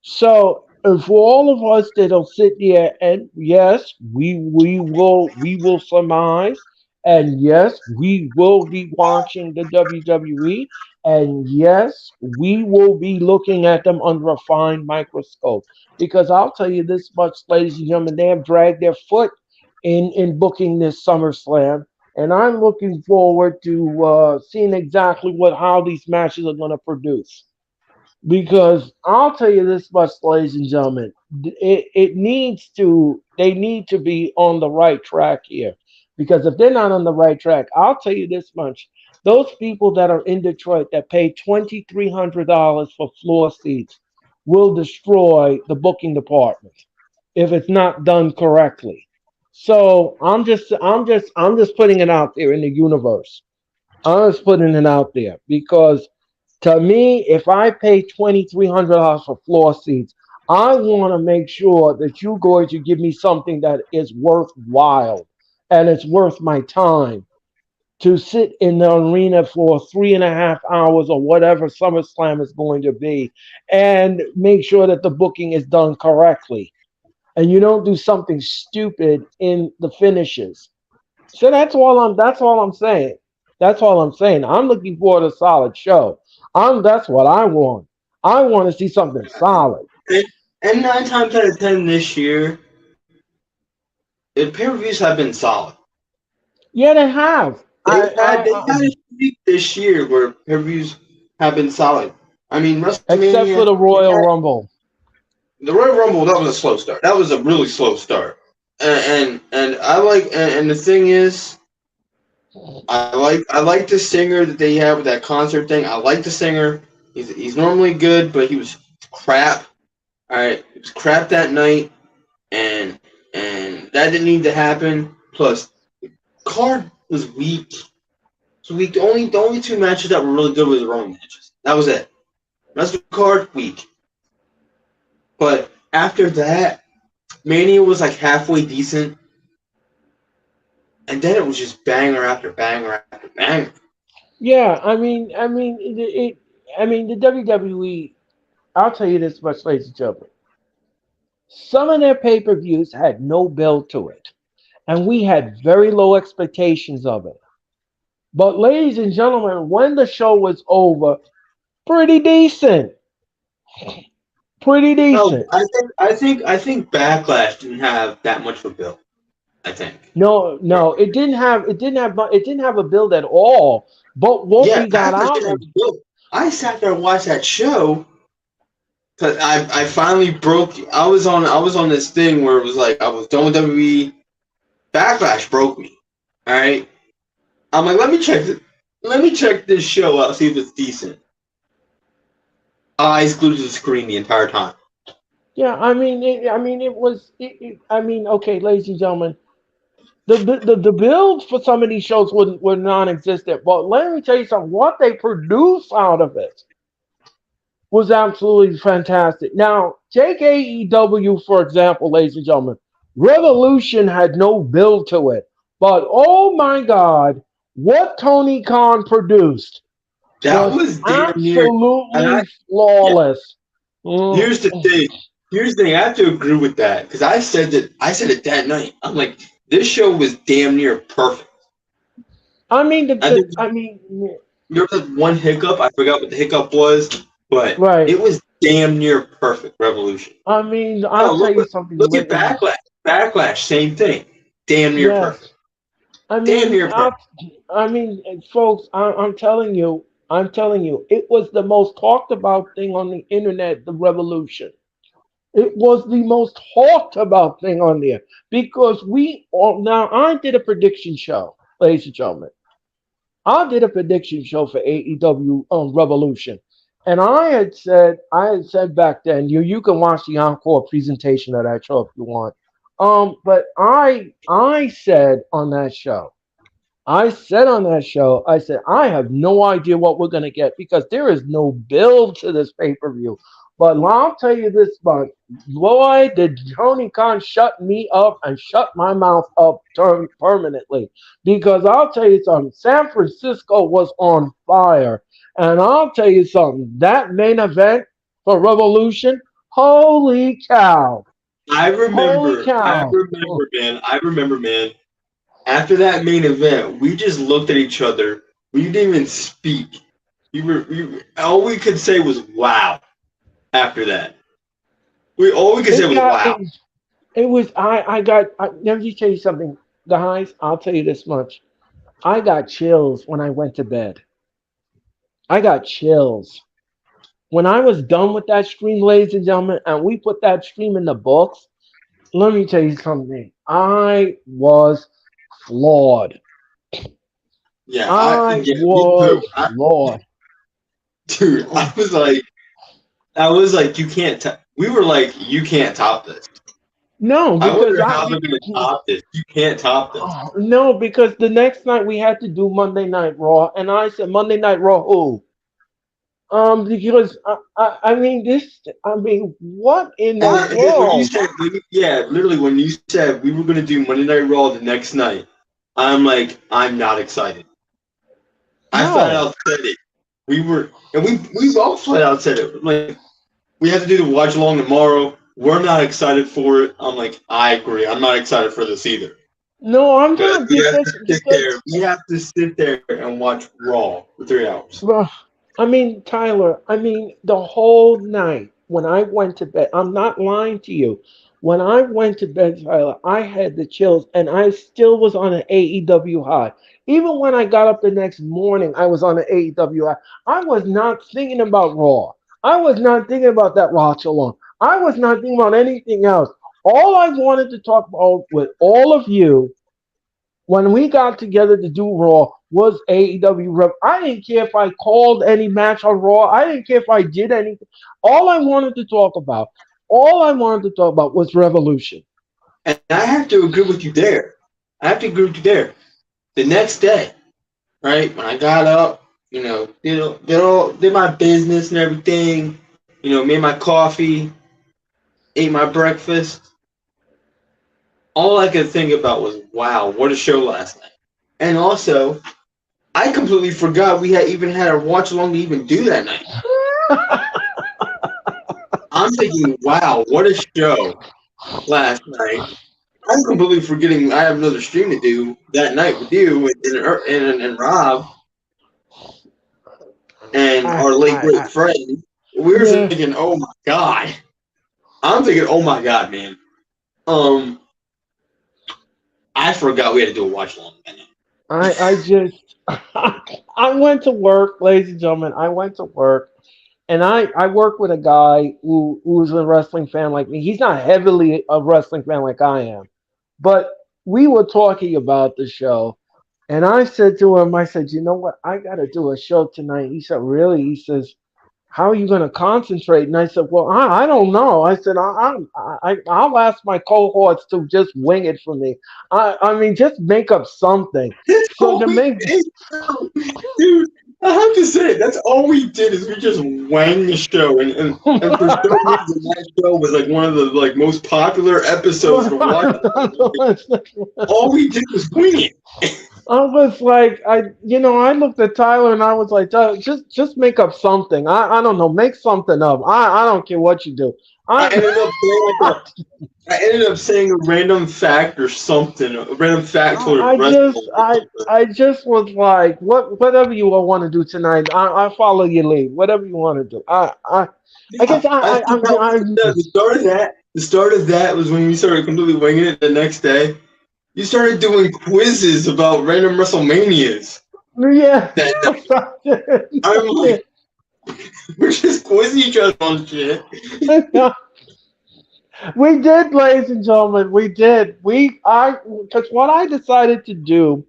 So for all of us that'll sit there and yes, we will surmise, and yes, we will be watching the WWE, and yes, we will be looking at them under a fine microscope. Because I'll tell you this much, ladies and gentlemen, they have dragged their foot in booking this SummerSlam, and I'm looking forward to seeing exactly how these matches are going to produce. Because I'll tell you this much, ladies and gentlemen, they need to be on the right track here. Because if they're not on the right track, I'll tell you this much: those people that are in Detroit that pay $2,300 for floor seats will destroy the booking department if it's not done correctly. So I'm just putting it out there in the universe. I'm just putting it out there because to me, if I pay $2,300 for floor seats, I want to make sure that you're going to give me something that is worthwhile and it's worth my time to sit in the arena for 3.5 hours or whatever SummerSlam is going to be and make sure that the booking is done correctly. And you don't do something stupid in the finishes. So that's all I'm saying. That's all I'm saying. I'm looking for a solid show. That's what I want. I want to see something solid. And, and 9 times out of 10 this year, the pay-per-views have been solid. Yeah, they have. They've had a streak this year where pay-per-views have been solid. I mean, Except for WrestleMania, the Royal Rumble. the Royal Rumble, that was a slow start. That was a really slow start. And I like and the thing is, I like the singer that they have with that concert thing. I like the singer. He's normally good, but he was crap. All right, it was crap that night, and that didn't need to happen. Plus, the card was weak. So weak. The only two matches that were really good were the Roman matches. That was it. The rest of the card weak. But after that, Mania was like halfway decent, and then it was just banger after banger after banger. Yeah, the WWE. I'll tell you this much, ladies and gentlemen. Some of their pay-per-views had no build to it, and we had very low expectations of it. But, ladies and gentlemen, when the show was over, pretty decent. Pretty No, decent. I think Backlash didn't have that much of a bill. I think. No, it didn't have a build at all. But what Yeah, we got Backlash out didn't of, have a bill. I sat there and watched that show. Cause I finally broke. I was on this thing where it was like I was done with WWE. Backlash broke me. All right. I'm like, let me check this show out, see if it's decent. Eyes glued to the screen the entire time. yeah, it was, okay, ladies and gentlemen, the build for some of these shows were non-existent. But let me tell you something. What they produce out of it was absolutely fantastic. Now, take AEW, for example, ladies and gentlemen. Revolution had no build to it. But oh my God, what Tony Khan produced That was was damn near. And absolutely yeah. flawless. Mm. Here's the thing. Here's the thing. I have to agree with that because I said it that night. I'm like, this show was damn near perfect. I mean, I think I mean, there was one hiccup. I forgot what the hiccup was, but right. it was damn near perfect. Revolution. I mean, No, I'll tell you something. look at Backlash. Backlash, same thing. Damn near Yes. perfect. I Damn mean, near perfect. folks, I'm telling you, it was the most talked about thing on the internet, the revolution. It was the most talked about thing on there because we all now. I did a prediction show, ladies and gentlemen. I did a prediction show for AEW Revolution, and I had said back then, you can watch the encore presentation of that show if you want. But I said on that show. I said, I have no idea what we're going to get because there is no build to this pay per view. But I'll tell you this much. Boy, did Tony Khan shut me up and shut my mouth up permanently. Because I'll tell you something, San Francisco was on fire. And I'll tell you something, that main event for Revolution, holy cow. I Holy remember. I cow. remember, man. I remember, man. After that main event, we just looked at each other. We didn't even speak. All we could say was "wow." After that, all we could say It was got "wow." It was let me tell you something, guys. I'll tell you this much. I got chills when I went to bed. I got chills. When I was done with that stream, ladies and gentlemen, and we put that stream in the books, let me tell you something. I was flawed. Yeah, I yeah, me too. was flawed. Dude, I was like, you can't. We were like, you can't top this. No, I because wonder how they're gonna top this. You can't top this. no, because the next night we had to do Monday Night Raw, and I said Monday Night Raw who? Because I mean this. I mean, what in the When you world? said, yeah, literally when you said we were gonna do Monday Night Raw the next night, I'm like, I'm not excited. I flat No, out said it. We all flat out said it. Like, we have to do the watch along tomorrow. We're not excited for it. I'm like, I agree. I'm not excited for this either. no, I'm Because not we have to sit because there. We have to sit there and watch Raw for 3 hours. well, I mean, Tyler, I mean, the whole night when I went to bed, I'm not lying to you. When I went to bed, Tyler, I had the chills and I still was on an AEW high. Even when I got up the next morning, I was on an AEW high. I was not thinking about Raw. I was not thinking about that watch along. I was not thinking about anything else. All I wanted to talk about with all of you when we got together to do Raw was AEW Rev. I didn't care if I called any match on Raw. I didn't care if I did anything. All I wanted to talk about, all I wanted to talk about was Revolution. And I have to agree with you there. I have to agree with you there. The next day, right, when I got up, did my business and everything, made my coffee, ate my breakfast. All I could think about was, wow, what a show last night. And also, I completely forgot we had even had a watch along to even do that night. I'm thinking, wow, what a show last night. I'm completely forgetting I have another stream to do that night with you and Rob and I, our late I, great I, friend. We were yeah, thinking, oh my god. I'm thinking, oh my god, man. Um, I forgot we had to do a watch along. I just, I went to work, ladies and gentlemen. I went to work. And I work with a guy who's a wrestling fan like me. He's not heavily a wrestling fan like I am. But we were talking about the show, and I said to him, I said, you know what? I got to do a show tonight. He said, really? He says, how are you going to concentrate? And I said, well, I don't know. I said, I'll ask my cohorts to just wing it for me. I mean, just make up something. That's So all to we make did, dude. I have to say, that's all we did is we just wang the show, and for some reason that show was like one of the like most popular episodes to watch. All we did was wing it. I was like, I looked at Tyler and I was like, Tyler, just make up something. I don't know, make something up. I don't care what you do. I I, ended up saying like I ended up saying a random fact or something, a random factoid I of wrestling just, or something. I just was like, whatever you all want to do tonight, I follow your lead. Whatever you want to do. I Yeah, guess I think that was the start of that. The start of that was when we started completely winging it the next day. You started doing quizzes about random WrestleManias yeah. that night. I'm like, we're just quizzing each other on shit. We did, ladies and gentlemen. We did. Because what I decided to do,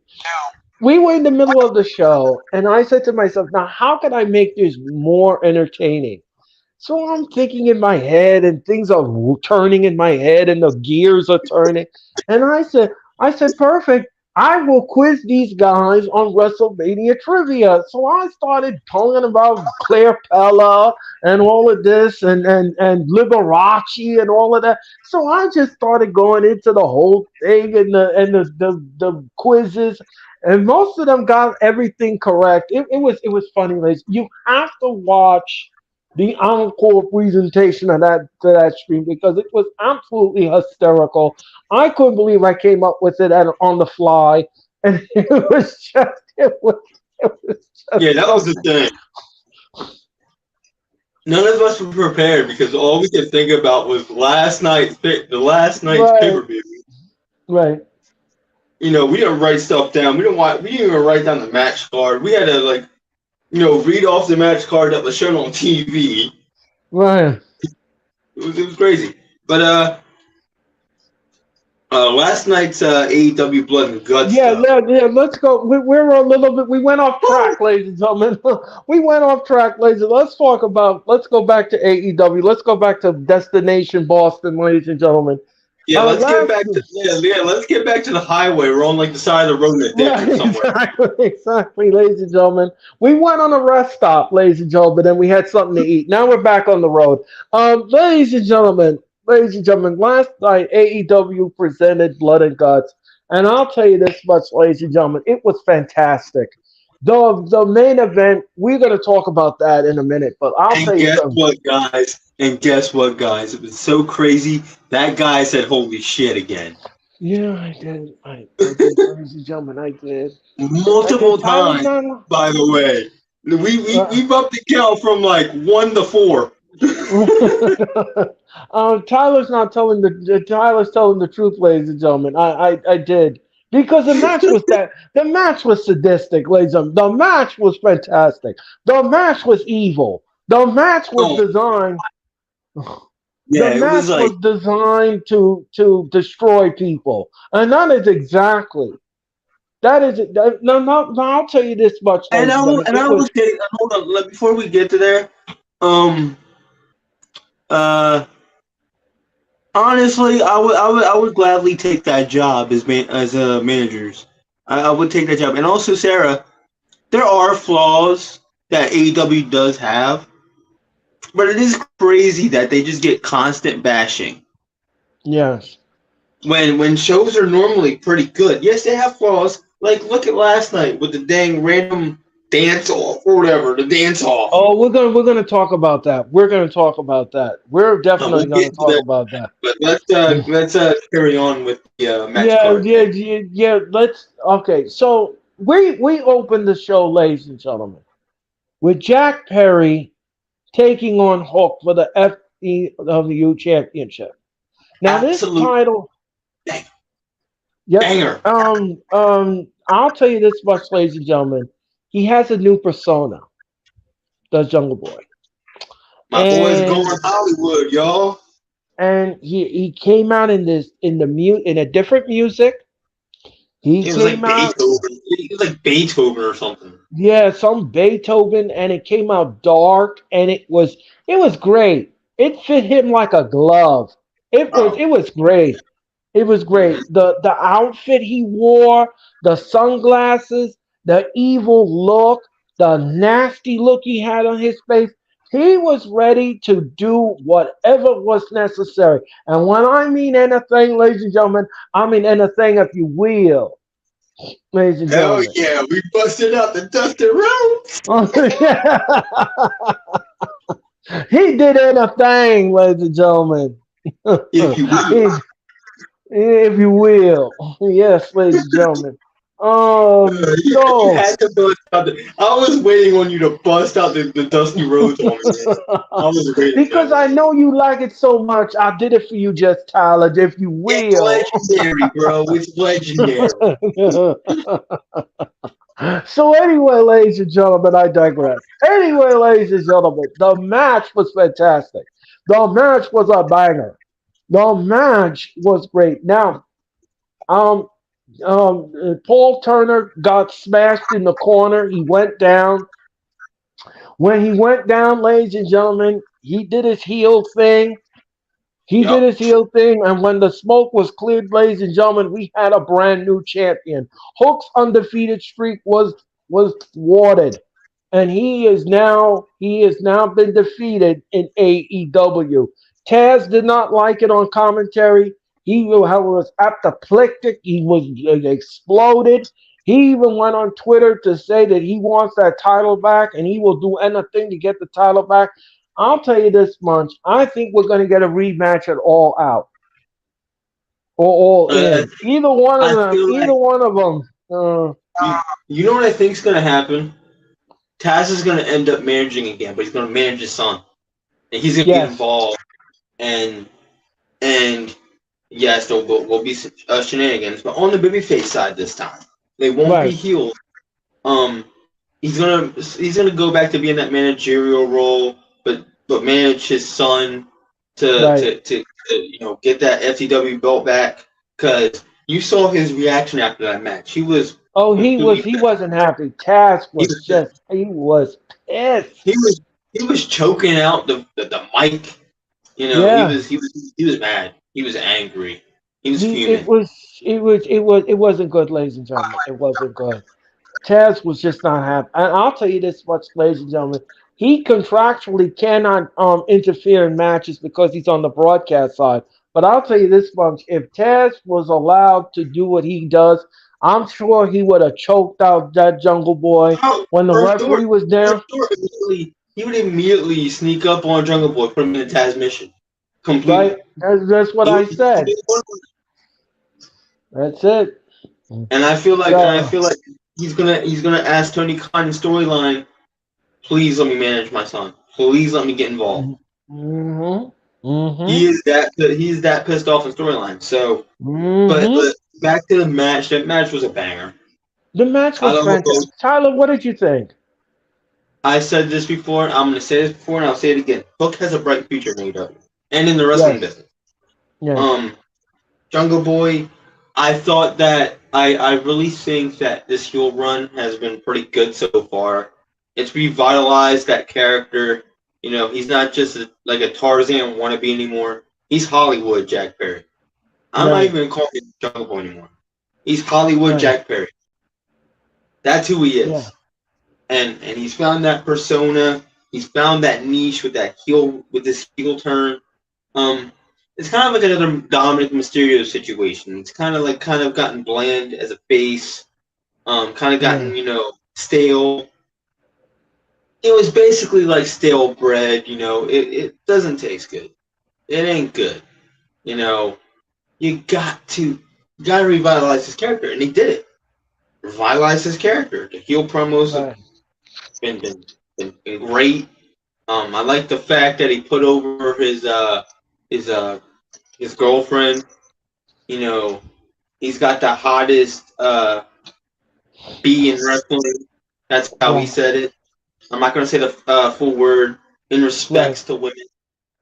we were in the middle of the show, and I said to myself, now, how can I make this more entertaining? So I'm thinking in my head, and things are turning in my head, and the gears are turning. And I said, perfect. I will quiz these guys on WrestleMania trivia. So I started talking about Claire Pella and all of this, and Liberace and all of that. So I just started going into the whole thing and the quizzes, and most of them got everything correct. It was funny, ladies. You have to watch the encore presentation of that stream because it was absolutely hysterical. I couldn't believe I came up with it on the fly, and it was Yeah, just that so. was the thing. None of us were prepared because all we could think about was the last night's pay Right, per view. right. We didn't write stuff down. We didn't even write down the match card. We had to read off the match card that was shown on TV. Right. It was crazy. But last night's AEW Blood and Guts Yeah, stuff. yeah, yeah. Let's go. We're a little bit. We went off track, ladies and gentlemen. We went off track, ladies. Let's talk about. Let's go back to AEW. Let's go back to Destination Boston, ladies and gentlemen. Yeah, let's get Last back to let's get back to the highway. We're on the side of the road in a Right, desert somewhere. exactly, ladies and gentlemen. We went on a rest stop, ladies and gentlemen, and we had something to eat. Now we're back on the road. Ladies and gentlemen, last night AEW presented Blood and Guts, and I'll tell you this much, ladies and gentlemen, it was fantastic. The main event, we're going to talk about that in a minute, but I'll And tell you guess something. what, guys? It was so crazy. That guy said, "Holy shit!" again, Yeah, I did. I did, ladies and gentlemen, I did. multiple Tyler's times. not. By the way, we bumped the count from 1 to 4. Tyler's telling the truth, ladies and gentlemen. I did because the match was sadistic, ladies and gentlemen. The match was fantastic. The match was evil. The match was Oh, designed. The yeah, it was match like, was designed to destroy people, and that is no. I'll tell you this much, and ladies and gentlemen. I will say, hold on, before we get to there, um, uh. Honestly, I would gladly take that job as a managers. I would take that job. And also, Sarah, there are flaws that AEW does have, but it is crazy that they just get constant bashing Yes. when shows are normally pretty good. Yes, they have flaws. Like look at last night with the dang random dance off or whatever, the dance off. Oh, we're gonna talk about that. We're gonna talk about that. We're definitely We'll gonna get to talk that, about that. but let's carry on with the match Yeah, card yeah, thing. yeah, yeah. Let's Okay. So we opened the show, ladies and gentlemen, with Jack Perry taking on Hook for the FEW Championship. Now this Absolute title, bang- yep. banger. I'll tell you this much, ladies and gentlemen. He has a new persona, the Jungle Boy, My boy's going and Hollywood, y'all. he came out in a different music. He It was like came out, Beethoven. It was like Beethoven or something. yeah, some Beethoven, and it came out dark, and it was great. It fit him like a glove. It was Oh, it was great. It was mhm. great. The outfit he wore, the sunglasses, the evil look, the nasty look he had on his face. He was ready to do whatever was necessary. And when I mean anything, ladies and gentlemen, I mean anything if you will, ladies and Hell gentlemen. yeah, we busted out the Dusty Rhodes. He did anything, ladies and gentlemen. If you will. He- if you will. Yes, ladies and gentlemen. You So had to bust out I was waiting on you to bust out the Dusty Rhodes on me, man. I was waiting because on I it. know you like it so much, I did it for you, just Tyler, if you It's will. legendary, bro. It's legendary. So anyway, ladies and gentlemen, I digress. Anyway, ladies and gentlemen, the match was fantastic. The match was a banger. The match was great. Now, um, Paul Turner got smashed in the corner. He went down. When he went down, ladies and gentlemen, he did his heel thing. He did Yep. his heel thing, and when the smoke was cleared, ladies and gentlemen, we had a brand new champion. Hook's undefeated streak was thwarted, and he has now been defeated in AEW. Taz did not like it on commentary. He was apoplectic. He was exploded. He even went on Twitter to say that he wants that title back, and he will do anything to get the title back. I'll tell you this much. I think we're going to get a rematch at All Out or All Uh, In. Either one of I them. feel Either like one of them. you know what I think's gonna happen? Taz is gonna end up managing again, but he's gonna manage his son. and he's gonna be Yes. involved, and yes, there will be shenanigans, but on the babyface side this time, they won't be Right. healed. Um, he's gonna go back to being that managerial role, but manage his son Right. to get that FTW belt back, because you saw his reaction after that match. He was Oh, he completely was. He wasn't happy. Taz he was was just. He was pissed. he was he was choking out the mic. Yeah. He was mad. He was angry. He was He. It fuming. was. It was. It was. It wasn't good, ladies and gentlemen. It wasn't good. Taz was just not happy. And I'll tell you this much, ladies and gentlemen. He contractually cannot interfere in matches because he's on the broadcast side. But I'll tell you this much. If Taz was allowed to do what he does, I'm sure he would have choked out that Jungle Boy Oh, when the for sure, referee was down. he would immediately sneak up on Jungle Boy, put him in the Taz mission completely. Right? That's what He I would, said. That's it. and I feel like So, he's gonna ask Tony Khan in storyline, please let me manage my son. Please let me get involved. mm-hmm, mm-hmm, He is that pissed off in storyline. So, mm-hmm. but back to the match. That match was a banger. The match was Tyler fantastic. Tyler, what did you think? I said this before. I'm going to say this before, and I'll say it again. Hook has a bright future in AEW and in the wrestling Yes, business. yes, Jungle Boy. I thought that I really think that this heel run has been pretty good so far. It's revitalized that character. He's not just like a Tarzan wannabe anymore. He's Hollywood Jack Perry. I'm not right, even calling him Jungle Boy anymore. He's Hollywood right, Jack Perry. That's who he yeah, is. And he's found that persona. He's found that niche with this heel turn. It's kind of like another Dominic Mysterio situation. It's kind of gotten bland as a face. Kind of yeah, gotten stale. It was basically like stale bread. It doesn't taste good. It ain't good. You got to revitalize his character, and he did it. Revitalize his character. The heel promos have right, been great. I like the fact that he put over his girlfriend. He's got the hottest bee in wrestling. That's how he right, said it. I'm not gonna say the full word. In right, respects to women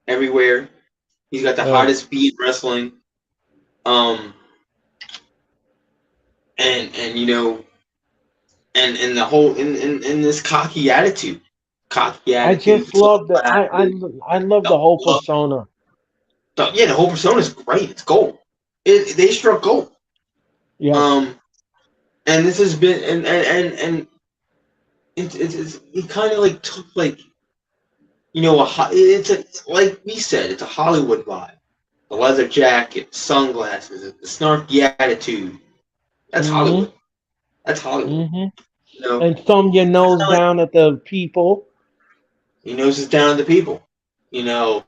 everywhere, he's got the right. hottest bee in wrestling. Um, and and the whole in this cocky I attitude, just love that. I love the whole persona. yeah, the whole persona is great. It's gold. They struck gold. Yes, And this has been and it kind of like took like like we said, it's a Hollywood vibe. The leather jacket, sunglasses, the snarky attitude. That's mm-hmm, Hollywood. That's Hollywood. mm-hmm. You know, And thumb your it's nose not like down at the people. he noses down to the people. You know,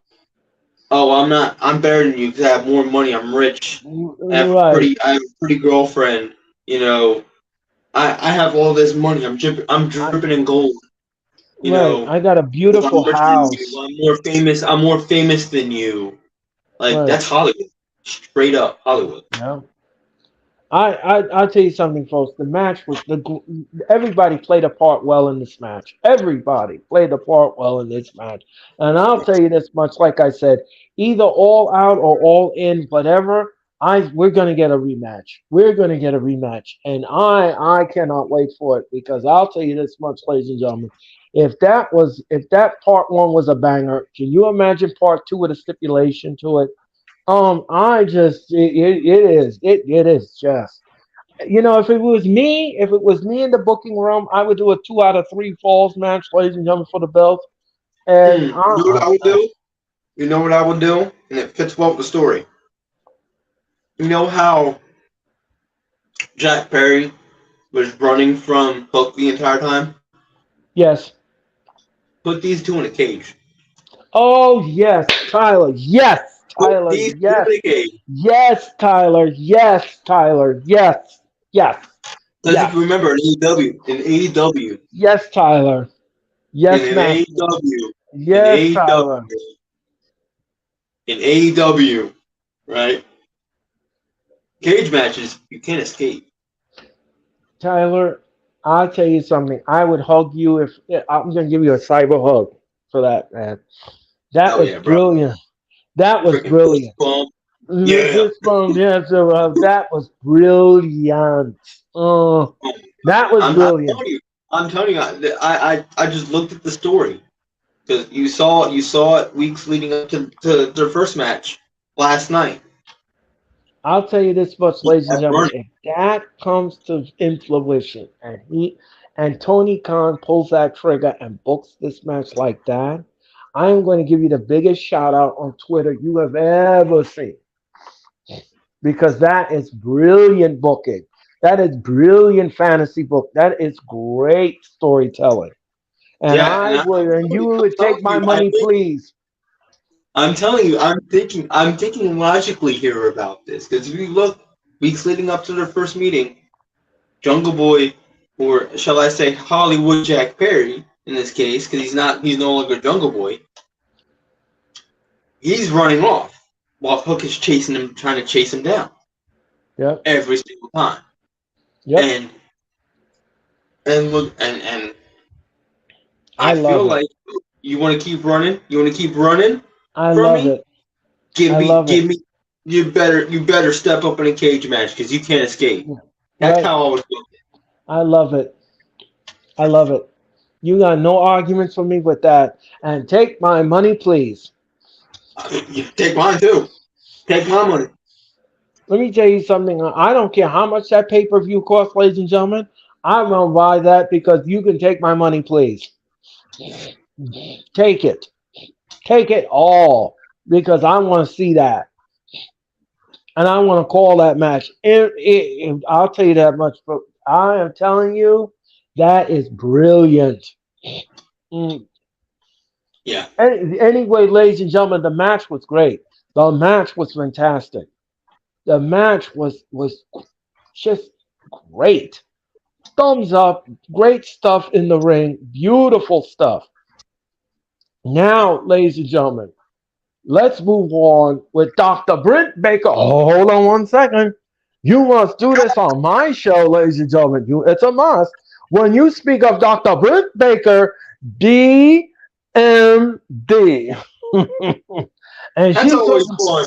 oh, I'm better than you because I have more money. I'm rich. Right, I have a pretty girlfriend. I have all this money. I'm I, dripping in gold. You right. know, I got a because I'm beautiful richer than you. house. I'm more famous. I'm more famous than you. Like Right. that's Hollywood, straight up Hollywood. Yeah. I'll tell you something, folks. The match was everybody played a part well in this match. Everybody played a part well in this match, and I'll tell you this much: like I said, either all out or all in, whatever. We're gonna get a rematch. We're gonna get a rematch, and I cannot wait for it because I'll tell you this much, ladies and gentlemen. If that part one was a banger, can you imagine part two with a stipulation to it? I just it is just if it was me in the booking room, I would do a 2 out of 3 falls match, ladies and gentlemen, for the belt. And You know what I would do? You know what I would do, and it fits well with the story. You know how Jack Perry was running from Hook the entire time? yes, Put these two in a cage. oh yes, Tyler, yes, Put Tyler, these two yes, in a cage. yes, Tyler, yes, Tyler, yes, yes, Because if yes, you remember, yes, Tyler, in yes, an Master, AEW, in yes, AEW, Tyler. in AEW, right? Cage matches, you can't escape. Tyler, I'll tell you something. I would hug you if I'm gonna give you a cyber hug for that, man. That Hell was yeah, bro. brilliant. That was Freaking fist brilliant. bump. Yeah. This one, yeah, so, that was brilliant. That was I'm brilliant. telling you, I'm telling you, I just looked at the story because you saw it weeks leading up to their first match last night. I'll tell you this much, ladies and That's gentlemen. running. If that comes to fruition, and Tony Khan pulls that trigger and books this match like that, I am going to give you the biggest shout out on Twitter you have ever seen, because that is brilliant booking. That is brilliant fantasy book. That is great storytelling. And Yeah, and you I'm would telling take my you, I money, think please. I'm telling you, I'm thinking logically here about this because if you look weeks leading up to their first meeting, Jungle Boy, or shall I say Hollywood Jack Perry in this case, because he's no longer Jungle Boy. He's running off while Hook is chasing him, trying to chase him down Yep. every single time. Yep. And look, and I I feel love it. like you want to keep running. You want to keep running I from love me. it. Give I me, love it. give me. You better step up in a cage match because you can't escape. That's Right. how I was feeling. I love it. I love it. You got no arguments for me with that. And take my money, please. You take mine too. Take my money. Let me tell you something. I don't care how much that pay per view costs, ladies and gentlemen. I'm going to buy that because you can take my money, please. Take it. Take it all because I want to see that. And I want to call that match. I'll tell you that much. But I am telling you, that is brilliant. Mm. Yeah. Anyway, ladies and gentlemen, the match was great. The match was fantastic. The match was just great. Thumbs up. Great stuff in the ring. Beautiful stuff. Now, ladies and gentlemen, let's move on with Dr. Britt Baker. Oh, hold on one second. You must do this on my show, ladies and gentlemen. It's a must. When you speak of Dr. Britt Baker, DMD. And That's she always took. fun.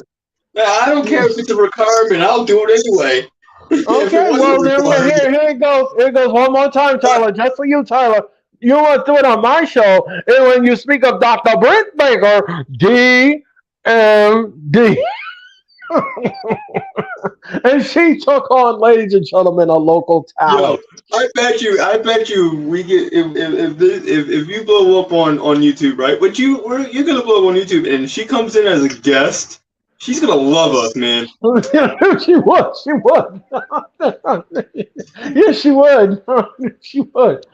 I don't care if it's a requirement. I'll do it anyway. If it Okay, wasn't a well then requirement. here it goes. Here it goes one more time, Tyler. Just for you, Tyler. You must do it on my show. And when you speak of Dr. Britt Baker, DMD. And she took on, ladies and gentlemen, a local Yo, talent. I bet you, we get if you blow up on YouTube, right? But you're gonna blow up on YouTube, and she comes in as a guest. She's gonna love us, man. She would. She would. Yes, she would. She would.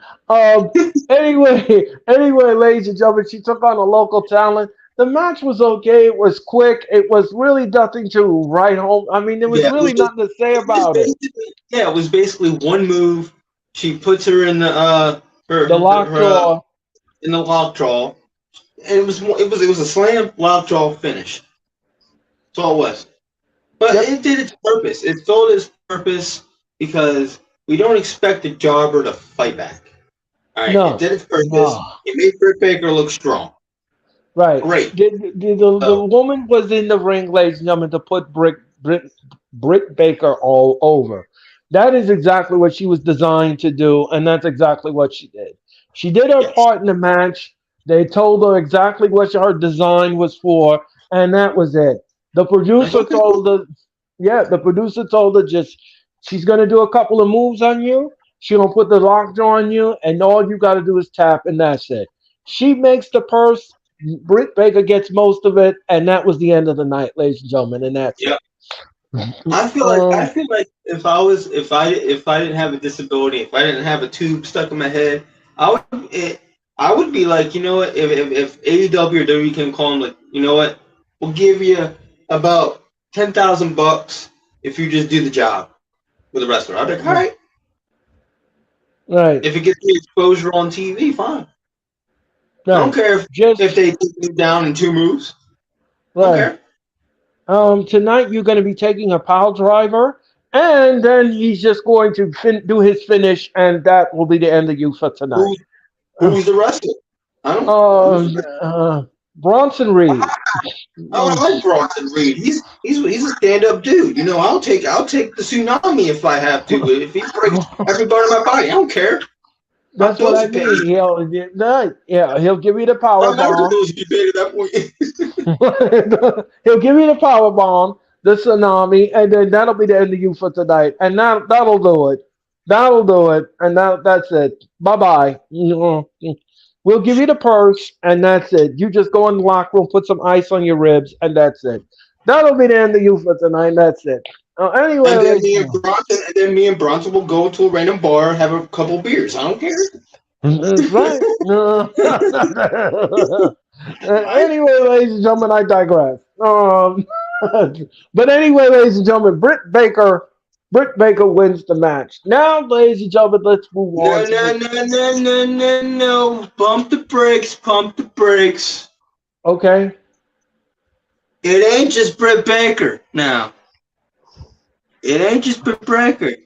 Anyway, ladies and gentlemen, she took on a local talent. The match was okay. It was quick. It was really nothing to write home. I mean, there was Yeah, really nothing to say about it. it was basically one move. She puts her in the The lockjaw. in the lockjaw. And it was a slam lockjaw finish. That's all it was. But Yep. it did its purpose. It filled its purpose because we don't expect a jobber to fight back. All right, No. it did its purpose. No. It made Britt Baker look strong. Right. Great. The So, woman was in the ring, ladies and gentlemen, to put Britt Baker all over. That is exactly what she was designed to do, and that's exactly what she did. She did her yes. part in the match. They told her exactly what her design was for, and that was it. The producer Okay. told her, the producer told her just she's gonna do a couple of moves on you. She's gonna put the lockjaw on you, and all you gotta do is tap, and that's it. She makes the purse. Britt Baker gets most of it, and that was the end of the night, ladies and gentlemen, and that's Yeah. it. I feel like if I didn't have a disability, if I didn't have a tube stuck in my head, I would be like, you know what, if AEW or WWE can call them, like, you know what, we'll give you about $10,000 if you just do the job with a wrestler. I'd be like, all right. Right. If it gets me exposure on TV, fine. I Right. don't care if Just they take me down in 2 moves. I don't right. care. Tonight you're going to be taking a pile driver, and then he's just going to do his finish, and that will be the end of you for tonight. Who who's the wrestler? I don't. Uh, Who's the, Bronson Reed. I like Bronson Reed. He's a stand up dude. You know, I'll take the tsunami if I have to. If he breaks every bone in my body, I don't care. That's what I mean. He'll give you the power bomb. He'll give you the power bomb, the tsunami, and then that'll be the end of you for tonight. And that'll do it. That'll do it. And that's it. Bye bye. We'll give you the purse, and that's it. You just go in the locker room, put some ice on your ribs, and that's it. That'll be the end of you for tonight. That's it. Anyway, and then me and Bronson will go to a random bar, have a couple beers. I don't care. That's right. Anyway, ladies and gentlemen, I digress. But anyway, ladies and gentlemen, Britt Baker wins the match. Now, ladies and gentlemen, let's move on. No. Pump the brakes. Okay. It ain't just Britt Baker now. It ain't just Britt Baker. You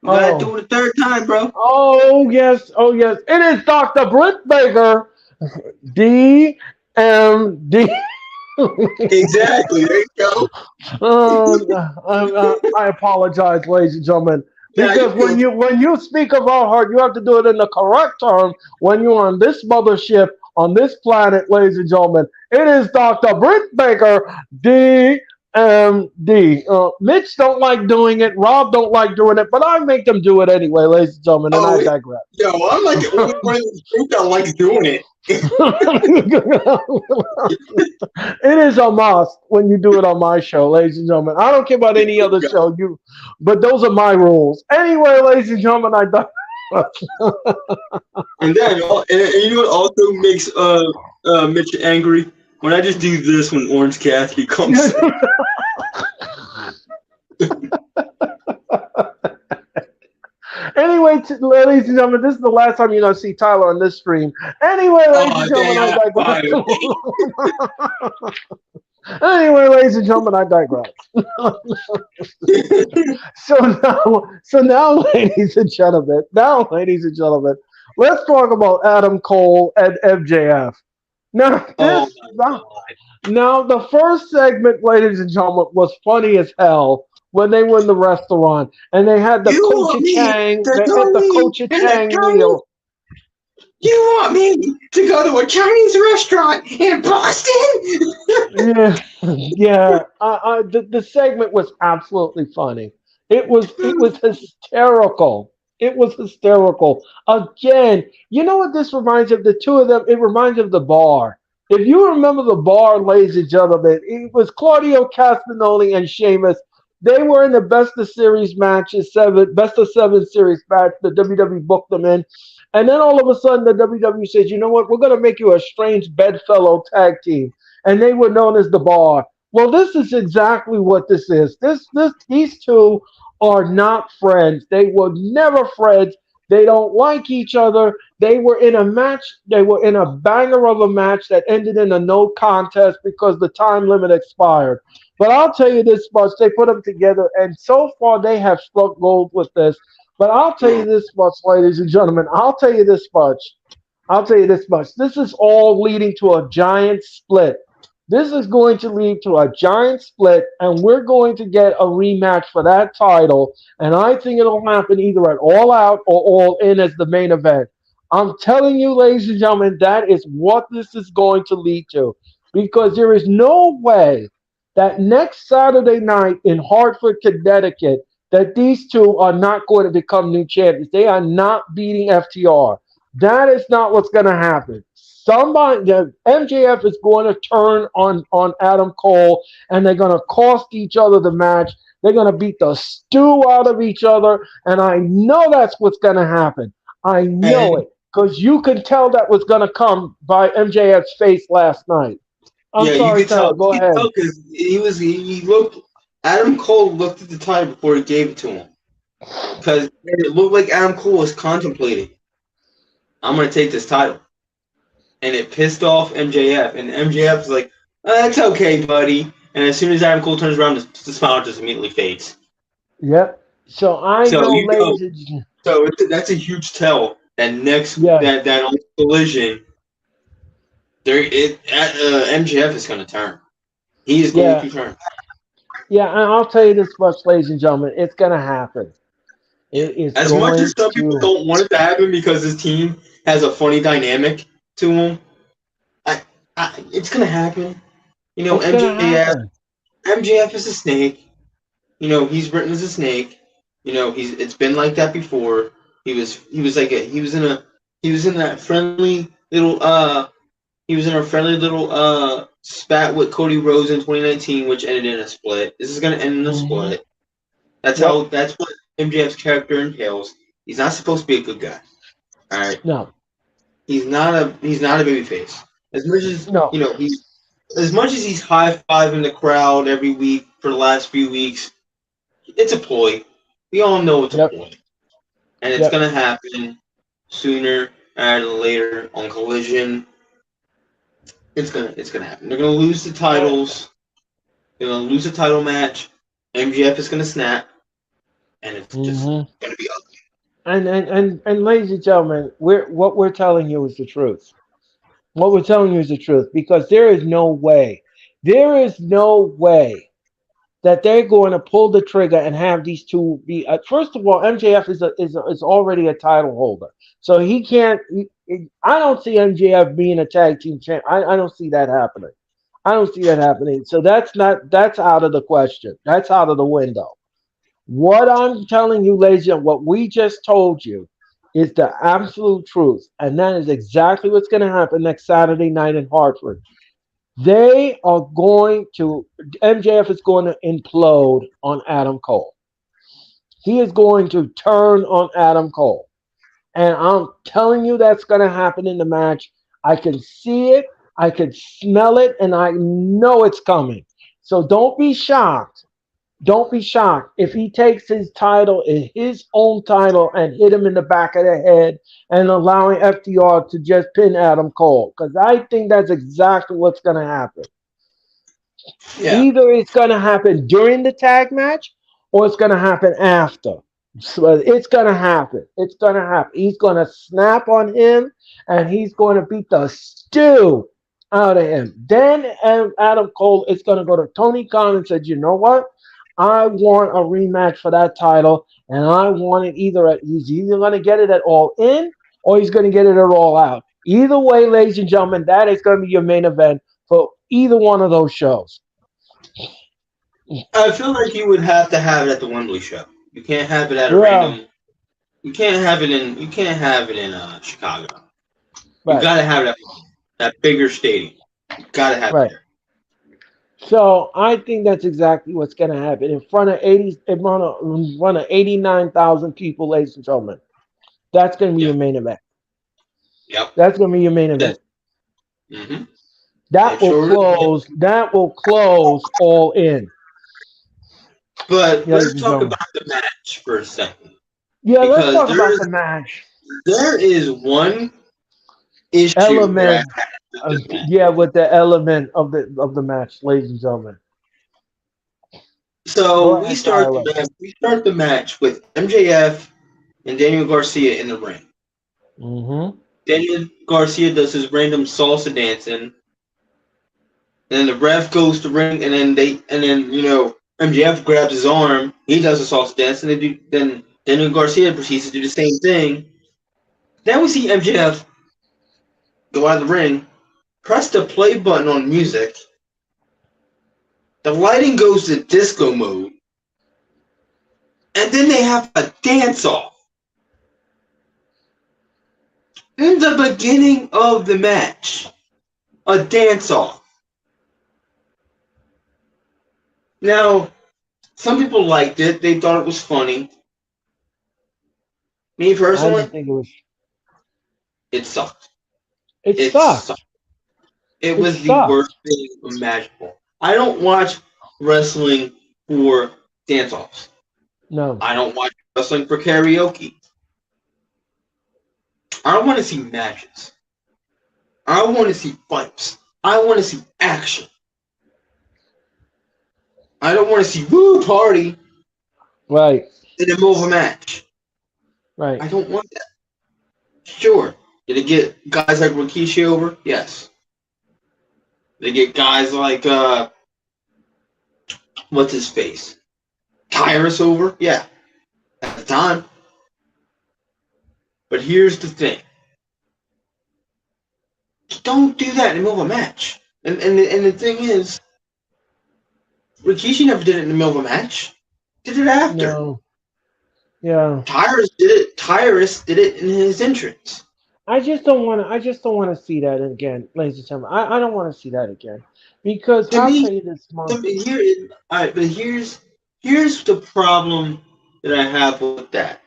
gotta do it a third time, bro. Oh, yes. It is Dr. Britt Baker, DMD. Exactly. There you go. I apologize, ladies and gentlemen. Because when you speak about her, you have to do it in the correct term when you're on this mothership, on this planet, ladies and gentlemen. It is Dr. Britt Baker, DMD. Mitch don't like doing it. Rob don't like doing it, but I make them do it anyway, ladies and gentlemen, and I digress. Yo, I'm like the only one in the group that likes doing it. It is a must when you do it on my show, ladies and gentlemen. I don't care about any other show, but those are my rules. Anyway, ladies and gentlemen, I digress. And then, you know what also makes Mitch angry? When I just do this when Orange Cassidy comes. Anyway, ladies and gentlemen, this is the last time you're going to see Tyler on this stream. Anyway, ladies and gentlemen, I digress. Anyway, ladies and gentlemen, I digress. So now, ladies and gentlemen, let's talk about Adam Cole and MJF. Now, the first segment, ladies and gentlemen, was funny as hell when they were in the restaurant and they had the Coach Chang meal. You want me to go to a Chinese restaurant in Boston? Yeah. The segment was absolutely funny. It was hysterical. It was hysterical. Again, you know what this reminds of? The two of them, it reminds of the bar. If you remember the bar, ladies and gentlemen, it was Claudio Castagnoli and Sheamus. They were in the best of series matches, best of seven series match. The WWE booked them in. And then all of a sudden, the WWE says, you know what? We're going to make you a strange bedfellow tag team. And they were known as the Bar. Well, this is exactly what this is. These two are not friends. They were never friends. They don't like each other. They were in a match. They were in a banger of a match that ended in a no contest because the time limit expired. But I'll tell you this much. They put them together, and so far they have struck gold with this. But I'll tell you this much, ladies and gentlemen. I'll tell you this much. This is all leading to a giant split. This is going to lead to a giant split, and we're going to get a rematch for that title. And I think it'll happen either at All Out or All In as the main event. I'm telling you, ladies and gentlemen, that is what this is going to lead to. Because there is no way that next Saturday night in Hartford, Connecticut, that these two are not going to become new champions. They are not beating FTR. That is not what's going to happen. MJF is going to turn on Adam Cole, and they're going to cost each other the match. They're going to beat the stew out of each other, and I know that's what's going to happen. I know it, because you can tell that was going to come by MJF's face last night. I'm sorry, Tyler, go ahead. Because he looked. Adam Cole looked at the title before he gave it to him, because it looked like Adam Cole was contemplating, I'm going to take this title. And it pissed off MJF. And MJF's like, that's okay, buddy. and as soon as Adam Cole turns around, the smile just immediately fades. Yep. So I So know, you know, ladies and that's a huge tell that yeah, that on Collision, MJF is going to turn. He is going yeah, to turn. yeah. And I'll tell you this much, ladies and gentlemen, it's gonna happen. Yeah. It is As much as going some people to. don't want it to happen because his team has a funny dynamic to him, I, it's going to happen. You know, It's gonna happen. MJF is a snake. You know, he's written as a snake. You know, it's been like that before. He was in that friendly little he was in a friendly little spat with Cody Rhodes in 2019, which ended in a split. This is gonna end in a Hmm. split. Yep. That's what MJF's character entails. He's not supposed to be a good guy. All right. No. He's not a baby face. As much as No. you know, as much as he's high fiving the crowd every week for the last few weeks, it's a ploy. We all know it's a Yep. ploy. And it's Yep. gonna happen sooner rather than later on Collision. It's gonna happen. They're gonna lose the titles. They're gonna lose the title match. MGF is gonna snap, and it's just Hmm. gonna be ugly. And ladies and gentlemen, what we're telling you is the truth. What we're telling you is the truth because there is no way that they're going to pull the trigger and have these two be. First of all, MJF is already a title holder, so he can't. I don't see MJF being a tag team champ. I don't see that happening. I don't see that happening. So that's out of the question. That's out of the window. What I'm telling you, ladies and gentlemen, what we just told you is the absolute truth. And that is exactly what's going to happen next Saturday night in Hartford. They are going to, MJF is going to implode on Adam Cole. He is going to turn on Adam Cole. And I'm telling you that's going to happen in the match. I can see it, I can smell it, and I know it's coming. So don't be shocked. Don't be shocked if he takes his own title, and hit him in the back of the head and allowing FTR to just pin Adam Cole. Because I think that's exactly what's going to happen. Yeah. Either it's going to happen during the tag match or it's going to happen after. So it's going to happen. It's going to happen. He's going to snap on him and he's going to beat the stew out of him. Then Adam Cole is going to go to Tony Khan and said, you know what? I want a rematch for that title, and I want it he's either going to get it at All In or he's going to get it at All Out. Either way, ladies and gentlemen, that is going to be your main event for either one of those shows. I feel like you would have to have it at the Wembley show. You can't have it at a Yeah, random. You can't have it in. You can't have it in Chicago. You right, gotta have it at that bigger stadium. You gotta have it right. there. So I think that's exactly what's going to happen in front of 89,000 people, ladies and gentlemen. That's going to be Yeah. your main event. Yep. That's going to be your main event. Mm-hmm. That It will sure is. close. That will close All In, But ladies let's and talk gentlemen. about the match for a second, Yeah, let's because talk about the match there is one issue that I element. have with this match. Yeah, with the element of the match, ladies and gentlemen. Go So ahead, Tyler. we start the match with MJF and Daniel Garcia in the ring. Mm-hmm. Daniel Garcia does his random salsa dancing, and then the ref goes to ring, and then MJF grabs his arm. He does a salsa dance, and then Daniel Garcia proceeds to do the same thing. Then we see MJF go out of the ring, press the play button on music. The lighting goes to disco mode, and then they have a dance off in the beginning of the match. A dance off. Now, some people liked it. They thought it was funny. Me I personally, didn't think it was. it sucked. It It sucked. sucked. It It was the sucked. worst thing imaginable. I don't watch wrestling for dance offs. No, I don't watch wrestling for karaoke. I want to see matches. I want to see fights. I want to see action. I don't want to see woo party Right, in the middle of a match. right. I don't want that. Sure. Did it get guys like Rikishi over? Yes. Did it get guys like what's his face? Tyrus over? Yeah. At the time. But here's the thing. Don't do that in the middle of a match. And the thing is, Rikishi never did it in the middle of a match. Did it after. No, yeah. Tyrus did it. Tyrus did it in his entrance. I just don't want to. I just don't want to see that again, ladies and gentlemen. I don't want to see that again because To I'll me, tell you this, Mom. all right, but here's the problem that I have with that.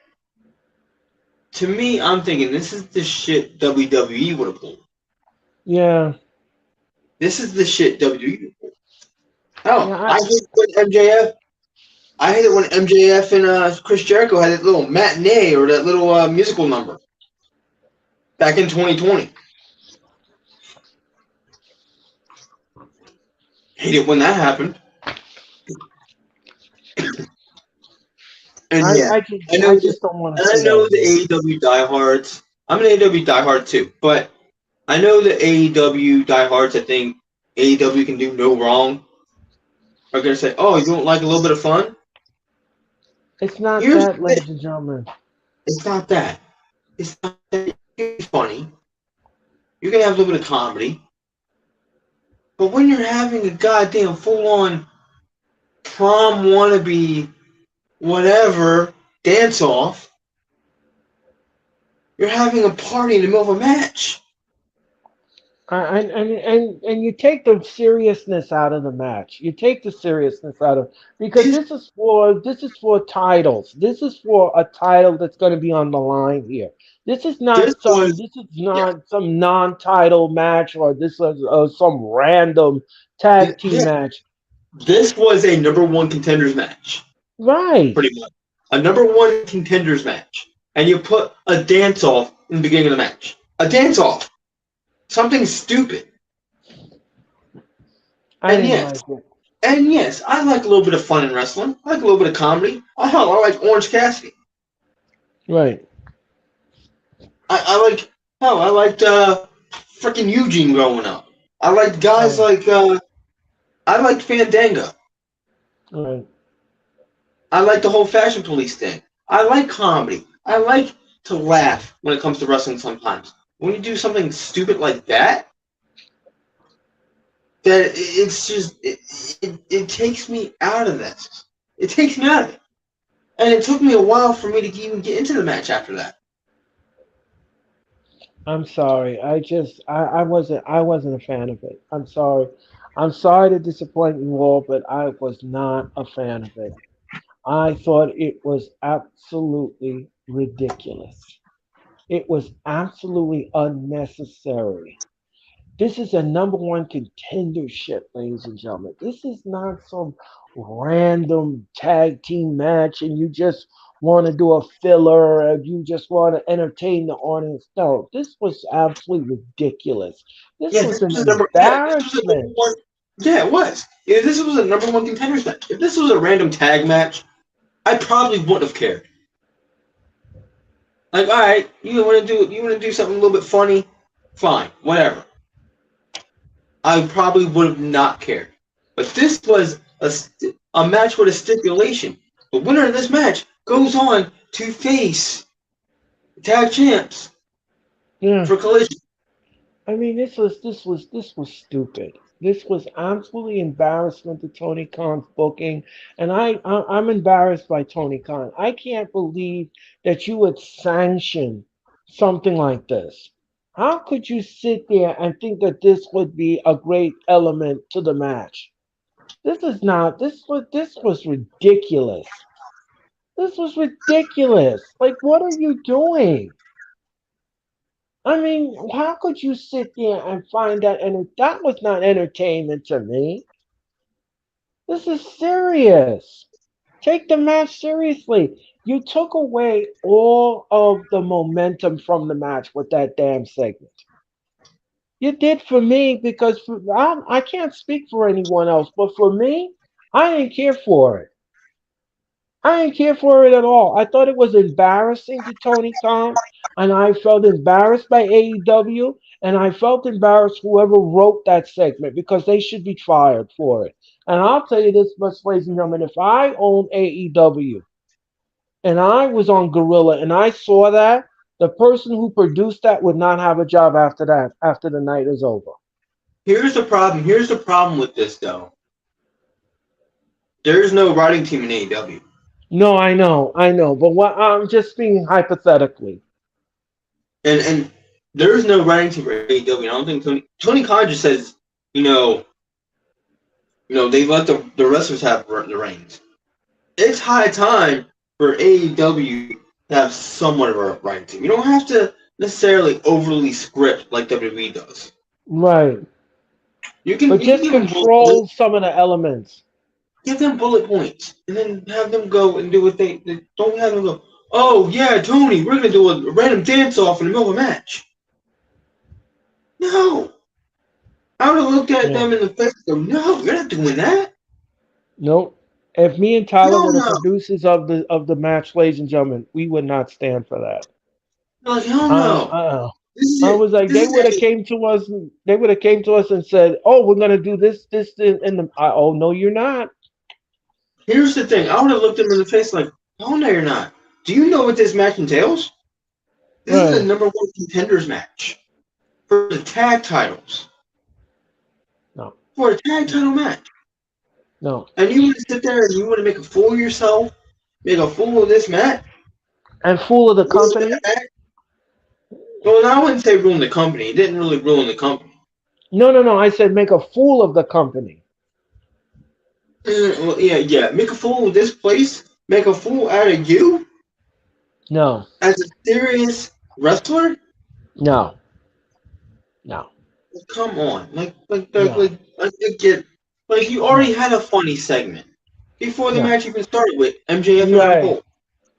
To me, I'm thinking this is the shit WWE would have pulled. Yeah, This is the shit WWE would have pulled. Oh, yeah. I hate when MJF. I hate it when MJF and Chris Jericho had that little matinee or that little musical number back in 2020. Hate it when that happened. And yeah, I just don't want to and I see that know the again. AEW diehards. I'm an AEW diehard too, but I know the AEW diehards that think AEW can do no wrong are gonna say, "Oh, you don't like a little bit of fun?" It's not Here's that, the thing: ladies and gentlemen. it's not that. It's not that. You can be funny. You're gonna have a little bit of comedy, but when you're having a goddamn full-on prom wannabe, whatever dance off, you're having a party in the middle of a match. And you take the seriousness out of the match. You take the seriousness out of because This this is for titles. This is for a title that's going to be on the line here. this was This is yeah. not some non-title match or this is some random tag team Yeah, match. this was a number one contenders match, Right. pretty much. A number one contenders match. And you put a dance off in the beginning of the match. A dance off. Something stupid. I And didn't yes, like it. I like a little bit of fun in wrestling. I like a little bit of comedy. Oh hell, I like Orange Cassidy. Right. I like hell, I liked freaking Eugene growing up. I liked guys Right. like I liked Fandango. Right. I like the whole fashion police thing. I like comedy. I like to laugh when it comes to wrestling sometimes. When you do something stupid like that, it's just it takes me out of this. It takes me out of it. And it took me a while for me to even get into the match after that. I'm sorry. I wasn't a fan of it. I'm sorry. I'm sorry to disappoint you all, but I was not a fan of it. I thought it was absolutely ridiculous. It was absolutely unnecessary. This is a number one contendership, ladies and gentlemen. This is not some random tag team match and you just want to do a filler and you just want to entertain the audience. No, this was absolutely ridiculous. This Yeah, was this an was a number. Yeah, this was a number embarrassment. one. Yeah, it was. Yeah, this was a number one contenders match. If this was a random tag match, I probably wouldn't have cared. Like, all right, you want to do something a little bit funny, fine, whatever. I probably would have not cared. But this was a match with a stipulation. The winner of this match goes on to face tag champs Yeah. for Collision. I mean, this was stupid. This was absolutely embarrassment to Tony Khan's booking, and I'm embarrassed by Tony Khan. I can't believe that you would sanction something like this. How could you sit there and think that this would be a great element to the match? This is not. This was ridiculous. This was ridiculous. Like, what are you doing? I mean, how could you sit there and find that? And that was not entertainment to me. This is serious. Take the match seriously. You took away all of the momentum from the match with that damn segment. You did for me because I can't speak for anyone else, but for me, I didn't care for it. I didn't care for it at all. I thought it was embarrassing to Tony Khan, and I felt embarrassed by AEW, and I felt embarrassed whoever wrote that segment because they should be fired for it. And I'll tell you this much, ladies and gentlemen, if I owned AEW and I was on Gorilla and I saw that, the person who produced that would not have a job after that, after the night is over. Here's the problem. Here's the problem with this, though. There's no writing team in AEW. No, I know, but what I'm just speaking hypothetically. And there's no writing team for AEW. I don't think Tony Khan just says, you know, they let the wrestlers have the reins. It's high time for AEW to have somewhat of a writing team. You don't have to necessarily overly script like WWE does. Right. You can, But you can just control some of the elements. give them bullet points, and then have them go and do what they don't have them go. Oh yeah, Tony, we're gonna do a random dance off in the middle of a match. No, I would have looked at Yeah. them in the face and go, no, you're not doing that. Nope. If me and Tyler Hell were the no. producers of the match, ladies and gentlemen, we would not stand for that. They're like, hell Uh, no. uh, This is I it. was like, This they is would have it. came to us. They would have came to us and said, "Oh, we're gonna do this, and the." Oh no, you're not. Here's the thing. I would have looked them in the face like, oh no, you're not. Do you know what this match entails? This is a Right. number one contenders match for the tag titles. No. For a tag title match. No. And you want to sit there and you want to make a fool of yourself, make a fool of this match, And fool of the ruin that company. match. Well, I wouldn't say ruin the company. It didn't really ruin the company. No, no, no. I said make a fool of the company. Well, yeah. Make a fool of this place. Make a fool out of you No. as a serious wrestler. No. No. Come on, No. I get, like you No. already had a funny segment before the No. match even started with MJF and Adam Right. Cole.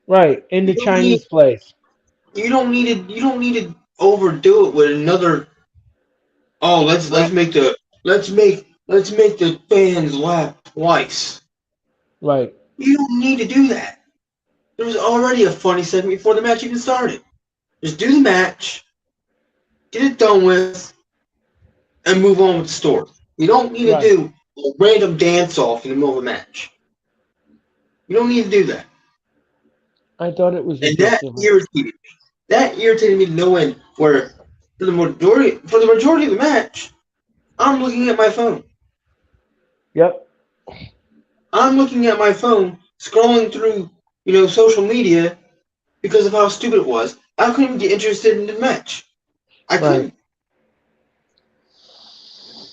Right. In You the don't need, Chinese place. you don't need to overdo it with another. Oh, Right. let's make the fans laugh twice. Right. You don't need to do that. There was already a funny segment before the match even started. Just do the match, get it done with, and move on with the story. You don't need to Right. do a random dance off in the middle of a match. You don't need to do that. I thought it was And that ridiculous. irritated me. That irritated me to no end. Where for the majority of the match, I'm looking at my phone. Yep. I'm looking at my phone, scrolling through, social media because of how stupid it was. I couldn't get interested in the match. I Right. couldn't.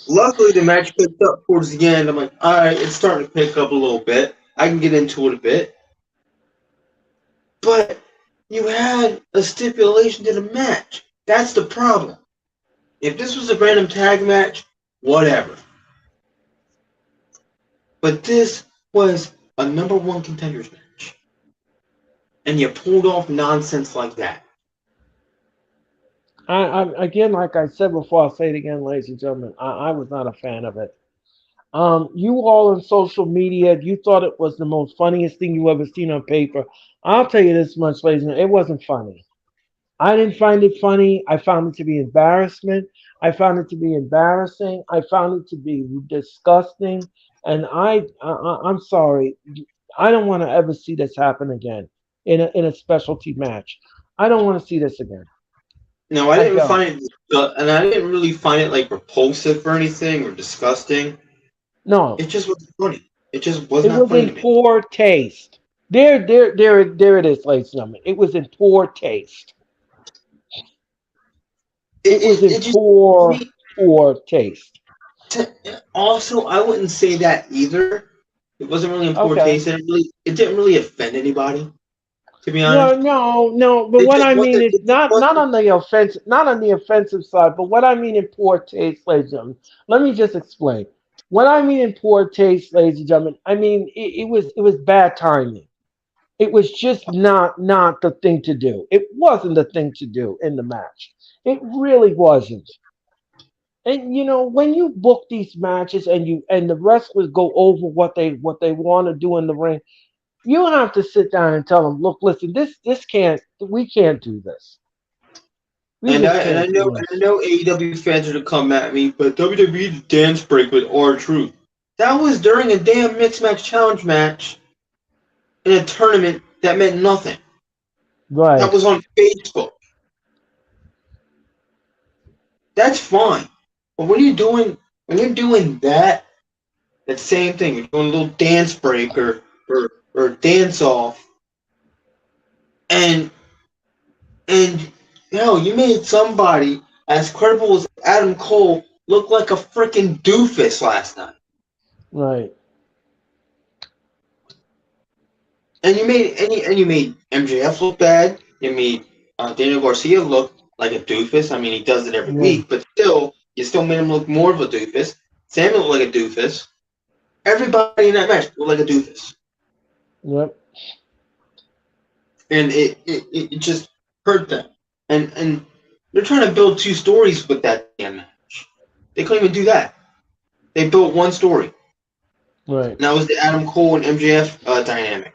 Luckily, the match picked up towards the end. I'm like, all right, it's starting to pick up a little bit. I can get into it a bit. But you had a stipulation to the match. That's the problem. If this was a random tag match, whatever. But this was a number one contenders match. And you pulled off nonsense like that. I again, like I said before, I'll say it again, ladies and gentlemen. I was not a fan of it. You all on social media, you thought it was the most funniest thing you ever seen on paper. I'll tell you this much, ladies and gentlemen, it wasn't funny. I didn't find it funny. I found it to be embarrassment. I found it to be embarrassing. I found it to be disgusting. And I'm sorry. I don't want to ever see this happen again in a specialty match. I don't want to see this again. No, I I didn't don't. find it, and I didn't really find it like repulsive or anything or disgusting. No, It just wasn't funny. It just was it not was funny to in me. poor taste. There it is, ladies and gentlemen. It was in poor taste. It was in It just poor, me. poor taste. Also, I wouldn't say that either. It wasn't really in poor Okay. taste. It didn't really offend anybody, to be No, honest. no, no. But It what just I mean wasn't. is It just not wasn't. on the offense, not on the offensive side. But what I mean in poor taste, ladies and gentlemen. Let me just explain. What I mean in poor taste, ladies and gentlemen. I mean it was bad timing. It was just not the thing to do. It wasn't the thing to do in the match. It really wasn't. And when you book these matches and the wrestlers go over what they want to do in the ring, you have to sit down and tell them, look, listen, this can't we can't do this. We And just I and I can't know do and I this. know AEW fans are to come at me, but WWE's dance break with R-Truth. That was during a damn mixed match challenge match in a tournament that meant nothing. That Right, was on Facebook. That's fine. But when you're doing that same thing, you're doing a little dance break or dance off, and and you made somebody as credible as Adam Cole look like a freaking doofus last night. right. And you made MJF look bad. You made Daniel Garcia look like a doofus. I mean, he does it every Yeah, week, but still, you still made him look more of a doofus. Sam looked like a doofus. Everybody in that match looked like a doofus, yep. and it just hurt them. And they're trying to build two stories with that damn match. They couldn't even do that. They built one story, and Right. that was the Adam Cole and MJF dynamic.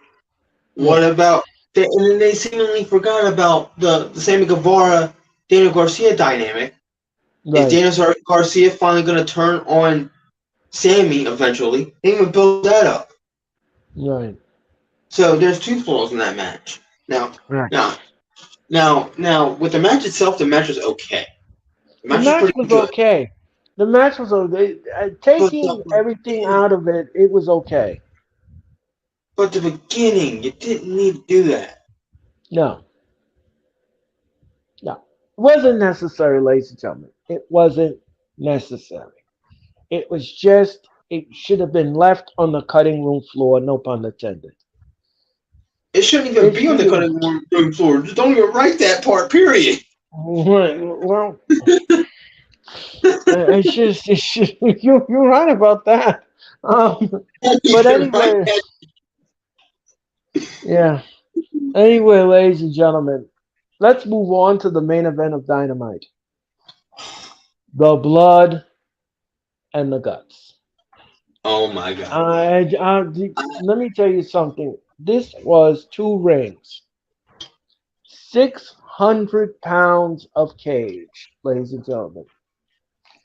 Yeah. What about and then they seemingly forgot about the Sammy Guevara Daniel Garcia dynamic. Is Right. Daniel Garcia finally going to turn on Sammy eventually? They didn't even build that up. Right. So there's two flaws in that match. Now, Right. now, now, with the match itself, the match was okay. The The match was match pretty was good. okay. The match was okay. But Taking the everything beginning, out of it, it was okay. you didn't need to do that. No, no, it wasn't necessary, ladies and gentlemen. It wasn't necessary. It was just. It should have been left on the cutting room floor. No pun intended. It shouldn't even It be on should the have. cutting room floor. Just don't even write that part, period. Well, it's just you're right about that. Don't But even write anyway, that. yeah. Anyway, ladies and gentlemen, let's move on to the main event of Dynamite: the blood and the guts. Oh my god. Let me tell you something. This was two rings, 600 pounds of cage, ladies and gentlemen,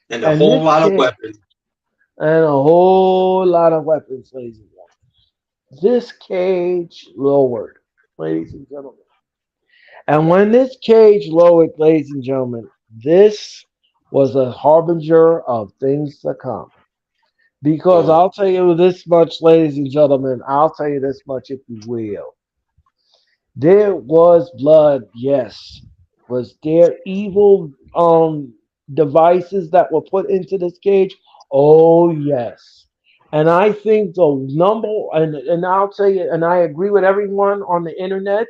And a and whole this lot of cage weapons. and a whole lot of weapons, ladies and gentlemen. This cage lowered, ladies and gentlemen. And when this cage lowered, ladies and gentlemen, this was a harbinger of things to come. Because Oh, I'll tell you this much, ladies and gentlemen, I'll tell you this much if you will. There was blood, yes. Was there evil devices that were put into this cage? Oh yes. And I think the number and I'll tell you, and I agree with everyone on the internet,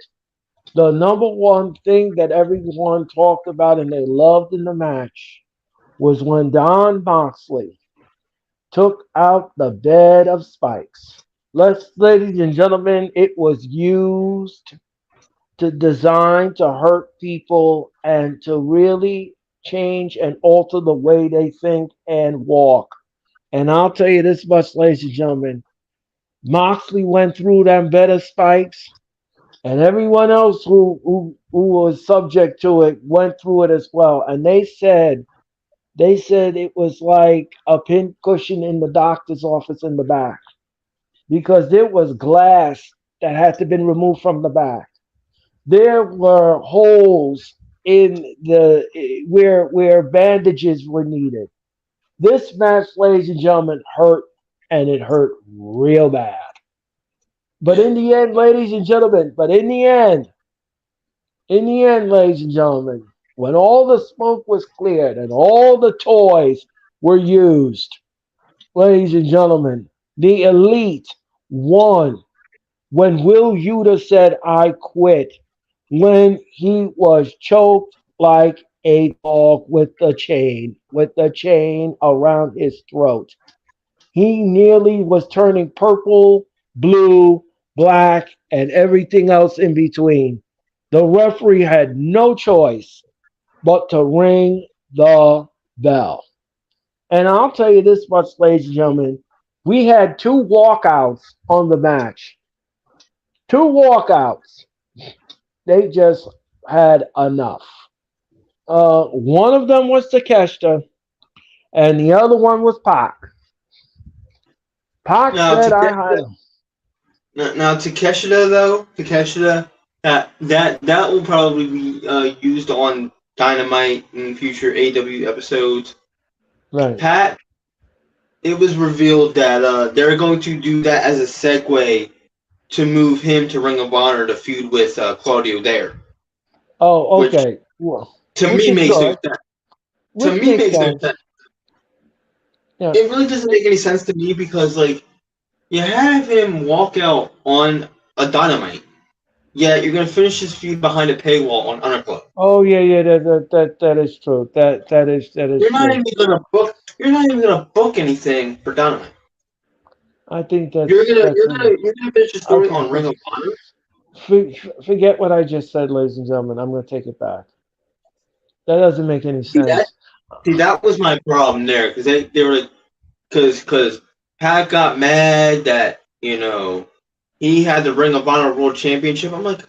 the number one thing that everyone talked about and they loved in the match was when Don Moxley took out the bed of spikes. Ladies and gentlemen, it was used to design to hurt people and to really change and alter the way they think and walk. And I'll tell you this much, ladies and gentlemen, Moxley went through them bed of spikes, and everyone else who was subject to it went through it as well. And they said it was like a pin cushion in the doctor's office in the back because there was glass that had to be removed from the back. There were holes in the where bandages were needed. This match, ladies and gentlemen, hurt and it hurt real bad. But yeah. in the end, ladies and gentlemen, in the end, ladies and gentlemen, when all the smoke was cleared and all the toys were used, ladies and gentlemen, the elite won when Will Yuta said, I quit, when he was choked like a dog with the chain around his throat. He nearly was turning purple, blue, black, and everything else in between. The referee had no choice but to ring the bell. And I'll tell you this much, ladies and gentlemen. We had two walkouts on the match. Two walkouts. They just had enough. One of them was Takeshita, and the other one was Pac. Pac Now, said, "I Takeshita, had." now Takeshita though, Takeshita, that will probably be used on Dynamite in future AEW episodes. Right. Pat, it was revealed that they're going to do that as a segue to move him to Ring of Honor to feud with Claudio there, Oh, which okay. Well, to which me is makes no good. sense. To Which me makes makes no sense. sense. Yeah. It really doesn't make any sense to me because like you have him walk out on a Dynamite, yet you're gonna finish his feud behind a paywall on Underclub. Oh, yeah, yeah. That is true. That is You're not true. even gonna book. You're not even gonna book anything for Dynamite. I think You're gonna that's you're gonna you're gonna finish the I story think on Ring that's of Honor. forget what I just said, ladies and gentlemen. I'm going to take it back. That doesn't make any See that? sense. See that was my problem there because they were like because Pat got mad that he had the Ring of Honor World Championship. I'm like,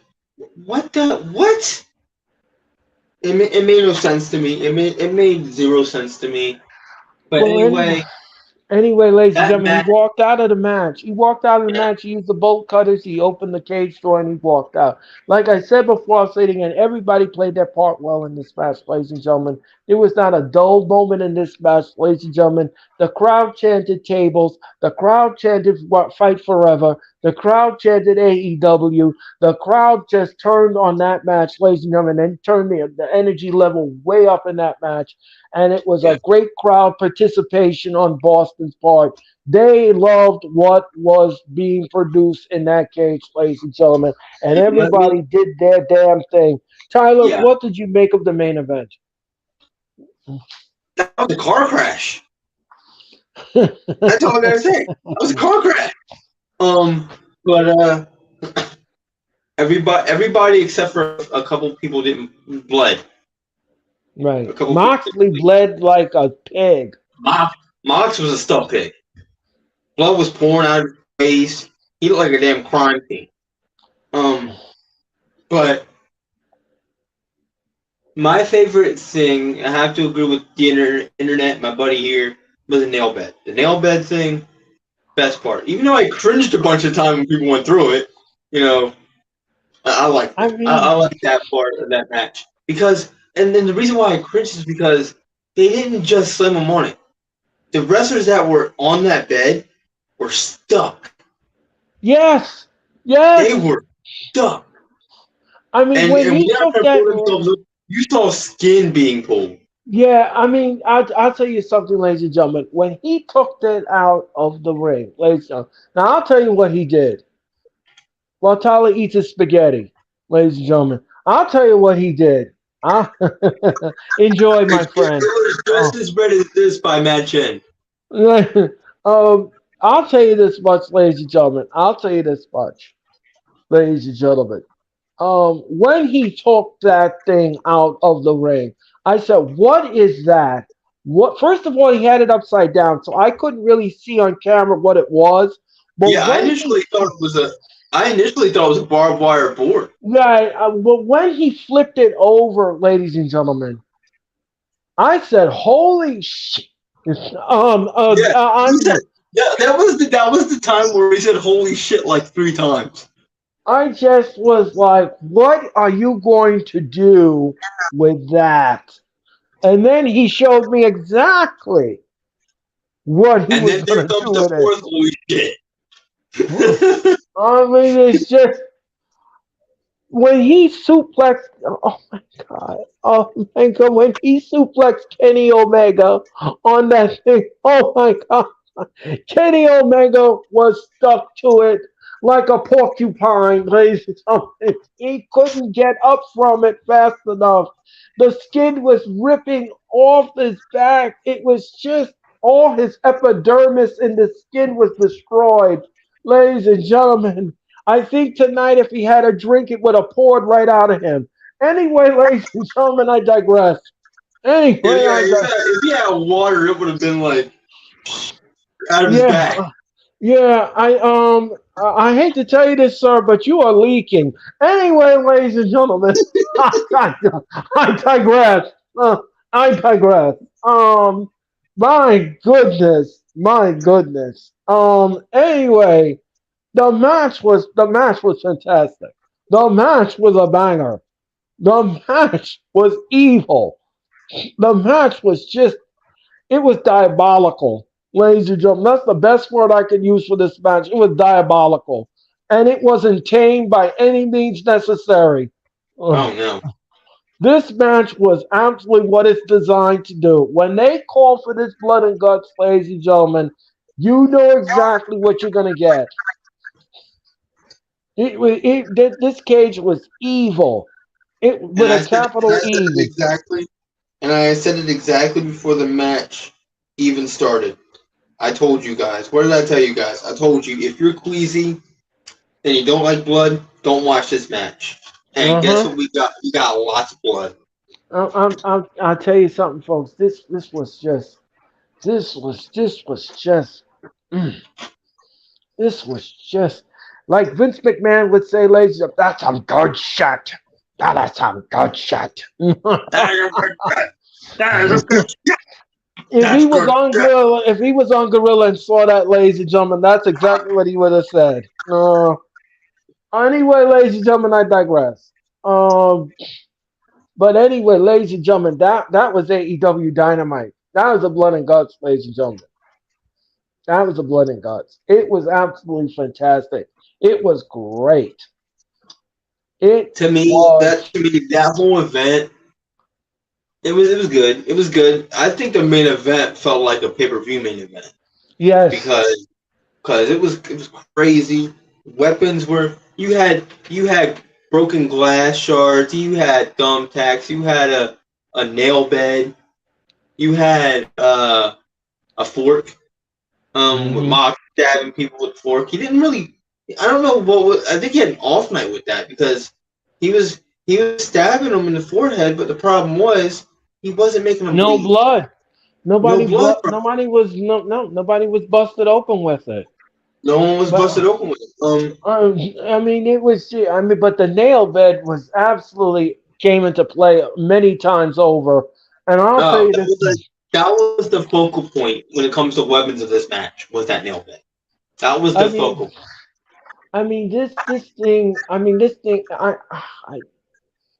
what the what? It made no sense to me. It made zero sense to me. But Well, anyway, anyway, ladies and that gentlemen, he match. walked out of the match. He walked out of the match. He used the bolt cutters. He opened the cage door and he walked out. Like I said before, I'll say it again. Everybody played their part well in this match, ladies and gentlemen. There was not a dull moment in this match, ladies and gentlemen. The crowd chanted tables. The crowd chanted Fight Forever. The crowd chanted AEW. The crowd just turned on that match, ladies and gentlemen, and turned the energy level way up in that match. And it was Yeah, a great crowd participation on Boston's part. They loved what was being produced in that cage, ladies and gentlemen, and let me. everybody did their damn thing. Tyler, Yeah, what did you make of the main event? that was a car crash. That's all I gotta say. That was a car crash. But everybody except for a couple people didn't bled. A Right. couple people didn't Moxley bleed. bled like a pig. Mox was a stump pig. Blood was pouring out of his face. He looked like a damn crime scene. Um, but my favorite thing, I have to agree with the internet, my buddy here, was the nail bed. The nail bed thing, best part. Even though I cringed a bunch of time when people went through it, you know, I liked I it. I mean, liked that part of that match because, and then the reason why I cringed is because they didn't just slam him on it. The wrestlers that were on that bed were stuck. yes, They yes. were stuck. I mean, And when when he they're took trying to that, pull themselves up, you saw skin being pulled. yeah, I mean, I'll tell you something, ladies and gentlemen. When he took that out of the ring, ladies and gentlemen, now I'll tell you what he did. While Tyler eats his spaghetti, ladies and gentlemen, I'll tell you what he did. I enjoy, my It friend. was just Oh. as red as this by Matt Chen. I'll tell you this much, ladies and gentlemen. I'll tell you this much, ladies and gentlemen. When he took that thing out of the ring, I said, "What is that?" What? First of all, he had it upside down, so I couldn't really see on camera what it was. But Yeah, when he I initially thought it was a barbed wire board. Right, but when he flipped it over, ladies and gentlemen, I said, "Holy shit!" Yeah, he said that was the time where he said "holy shit" like 3 times. I just was like, "What are you going to do with that?" And then he showed me exactly what he And was then there going to comes do the with it. fourth "holy shit." I mean, it's just when he suplexed. Oh my god! Oh my god! When he suplexed Kenny Omega on that thing. Oh my god! Kenny Omega was stuck to it like a porcupine, ladies and gentlemen. He couldn't get up from it fast enough. The skin was ripping off his back. It was just all his epidermis in the skin was destroyed. Ladies and gentlemen, I think tonight if he had a drink, it would have poured right out of him. Anyway, ladies and gentlemen, I digress. Anyway, If he had water, it would have been like out of his yeah, back. yeah. I hate to tell you this, sir, but you are leaking. Anyway, ladies and gentlemen, I digress. I digress. My goodness. Anyway, the match was fantastic. The match was a banger. The match was evil. The match was just, it was diabolical, ladies and gentlemen. That's the best word I could use for this match. It was diabolical. And it wasn't tamed by any means necessary. Oh Ugh. no. This match was absolutely what it's designed to do. When they call for this blood and guts, ladies and gentlemen, you know exactly what you're going to get. This cage was evil. It And with I a said and capital I said it E. exactly and I said it exactly before the match even started. I told you guys. What did I tell you guys? I told you if you're queasy and you don't like blood, don't watch this match. And Uh guess huh. what we got? We got lots of blood. I'll tell you something, folks. This was just mm, this was just like Vince McMahon would say, ladies. That's some good shit. That is some good shit. That is a good shit. That is a good shit. If he That's was good on shit. Gorilla, if he was on Gorilla and saw that, ladies and gentlemen, that's exactly what he would have said. Anyway, ladies and gentlemen, I digress. Um, but anyway, ladies and gentlemen, that was AEW Dynamite. That was the blood and guts, ladies and gentlemen. That was the blood and guts. It was absolutely fantastic. It was great. It was To me that whole event it was good. It was good. I think the main event felt like a pay-per-view main event yes. because it was crazy. Weapons were you had broken glass shards, you had thumbtacks, you had a nail bed, you had a fork. With Hmm. Mox stabbing people with a fork. He didn't really. I don't know what. I think he had an off night with that because he was stabbing him in the forehead, but the problem was he wasn't making him No bleed. blood. No blood. Nobody was busted open with it. No one was busted But open with it. I mean, it was. I mean, but the nail bed was absolutely came into play many times over. And I'll tell Oh, you this. that was the focal point when it comes to weapons of this match. Was that nail bed? That was I the mean, focal point. this thing. I mean, this thing.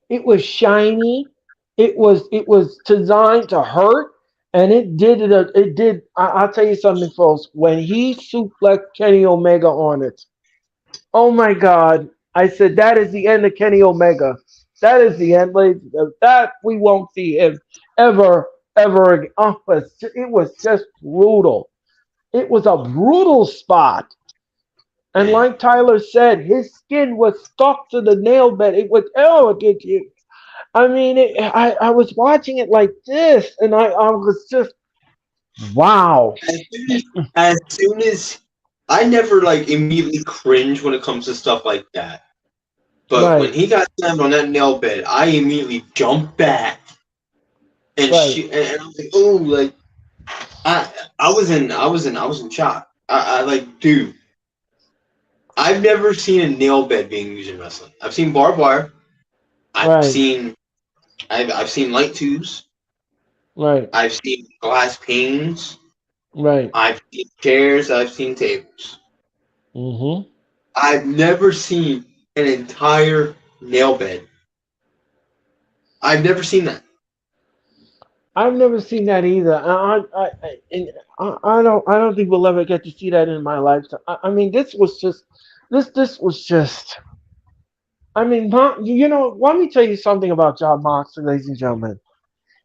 It was shiny. It was designed to hurt, and it did it. It did. I'll tell you something, folks. When he suplexed Kenny Omega on it, oh my God! I said that is the end of Kenny Omega. That is the end, ladies. That we won't see him ever again. Oh, it was just brutal. It was a brutal spot. And Man. like Tyler said, his skin was stuck to the nail bed. It was I mean, I was watching it like this, and I was just wow. As soon as I never like immediately cringe when it comes to stuff like that. But when Right, he got slammed on that nail bed, I immediately jumped back and right. I was like, oh, like I was in shock. I like, dude, I've never seen a nail bed being used in wrestling. I've seen barbed wire. I've Right, seen I've seen light tubes. right, I've seen glass panes. right. I've seen chairs. I've seen tables. Hmm. I've never seen an entire nail bed. I've never seen that. I've never seen that either. I don't think we'll ever get to see that in my lifetime. I mean, this was just. I mean, let me tell you something about John Moxley, ladies and gentlemen.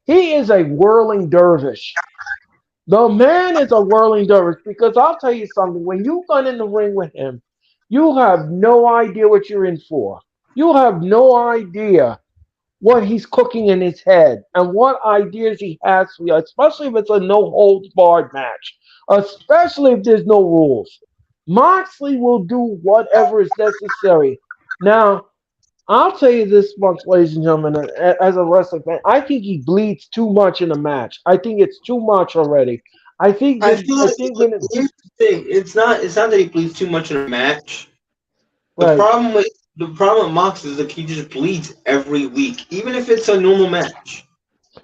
He is a whirling dervish. The man is a whirling dervish because I'll tell you something. When you got in the ring with him, you have no idea what you're in for. You have no idea what he's cooking in his head and what ideas he has for you, especially if it's a no holds barred match, especially if there's no rules. Moxley will do whatever is necessary. Now, I'll tell you this much, ladies and gentlemen, as a wrestling fan, I think he bleeds too much in a match. I think it's too much already. I think I that feel I like think look, when it, here's the thing. It's not that he bleeds too much in a match. The right. problem with the problem with Mox is like he just bleeds every week, even if it's a normal match.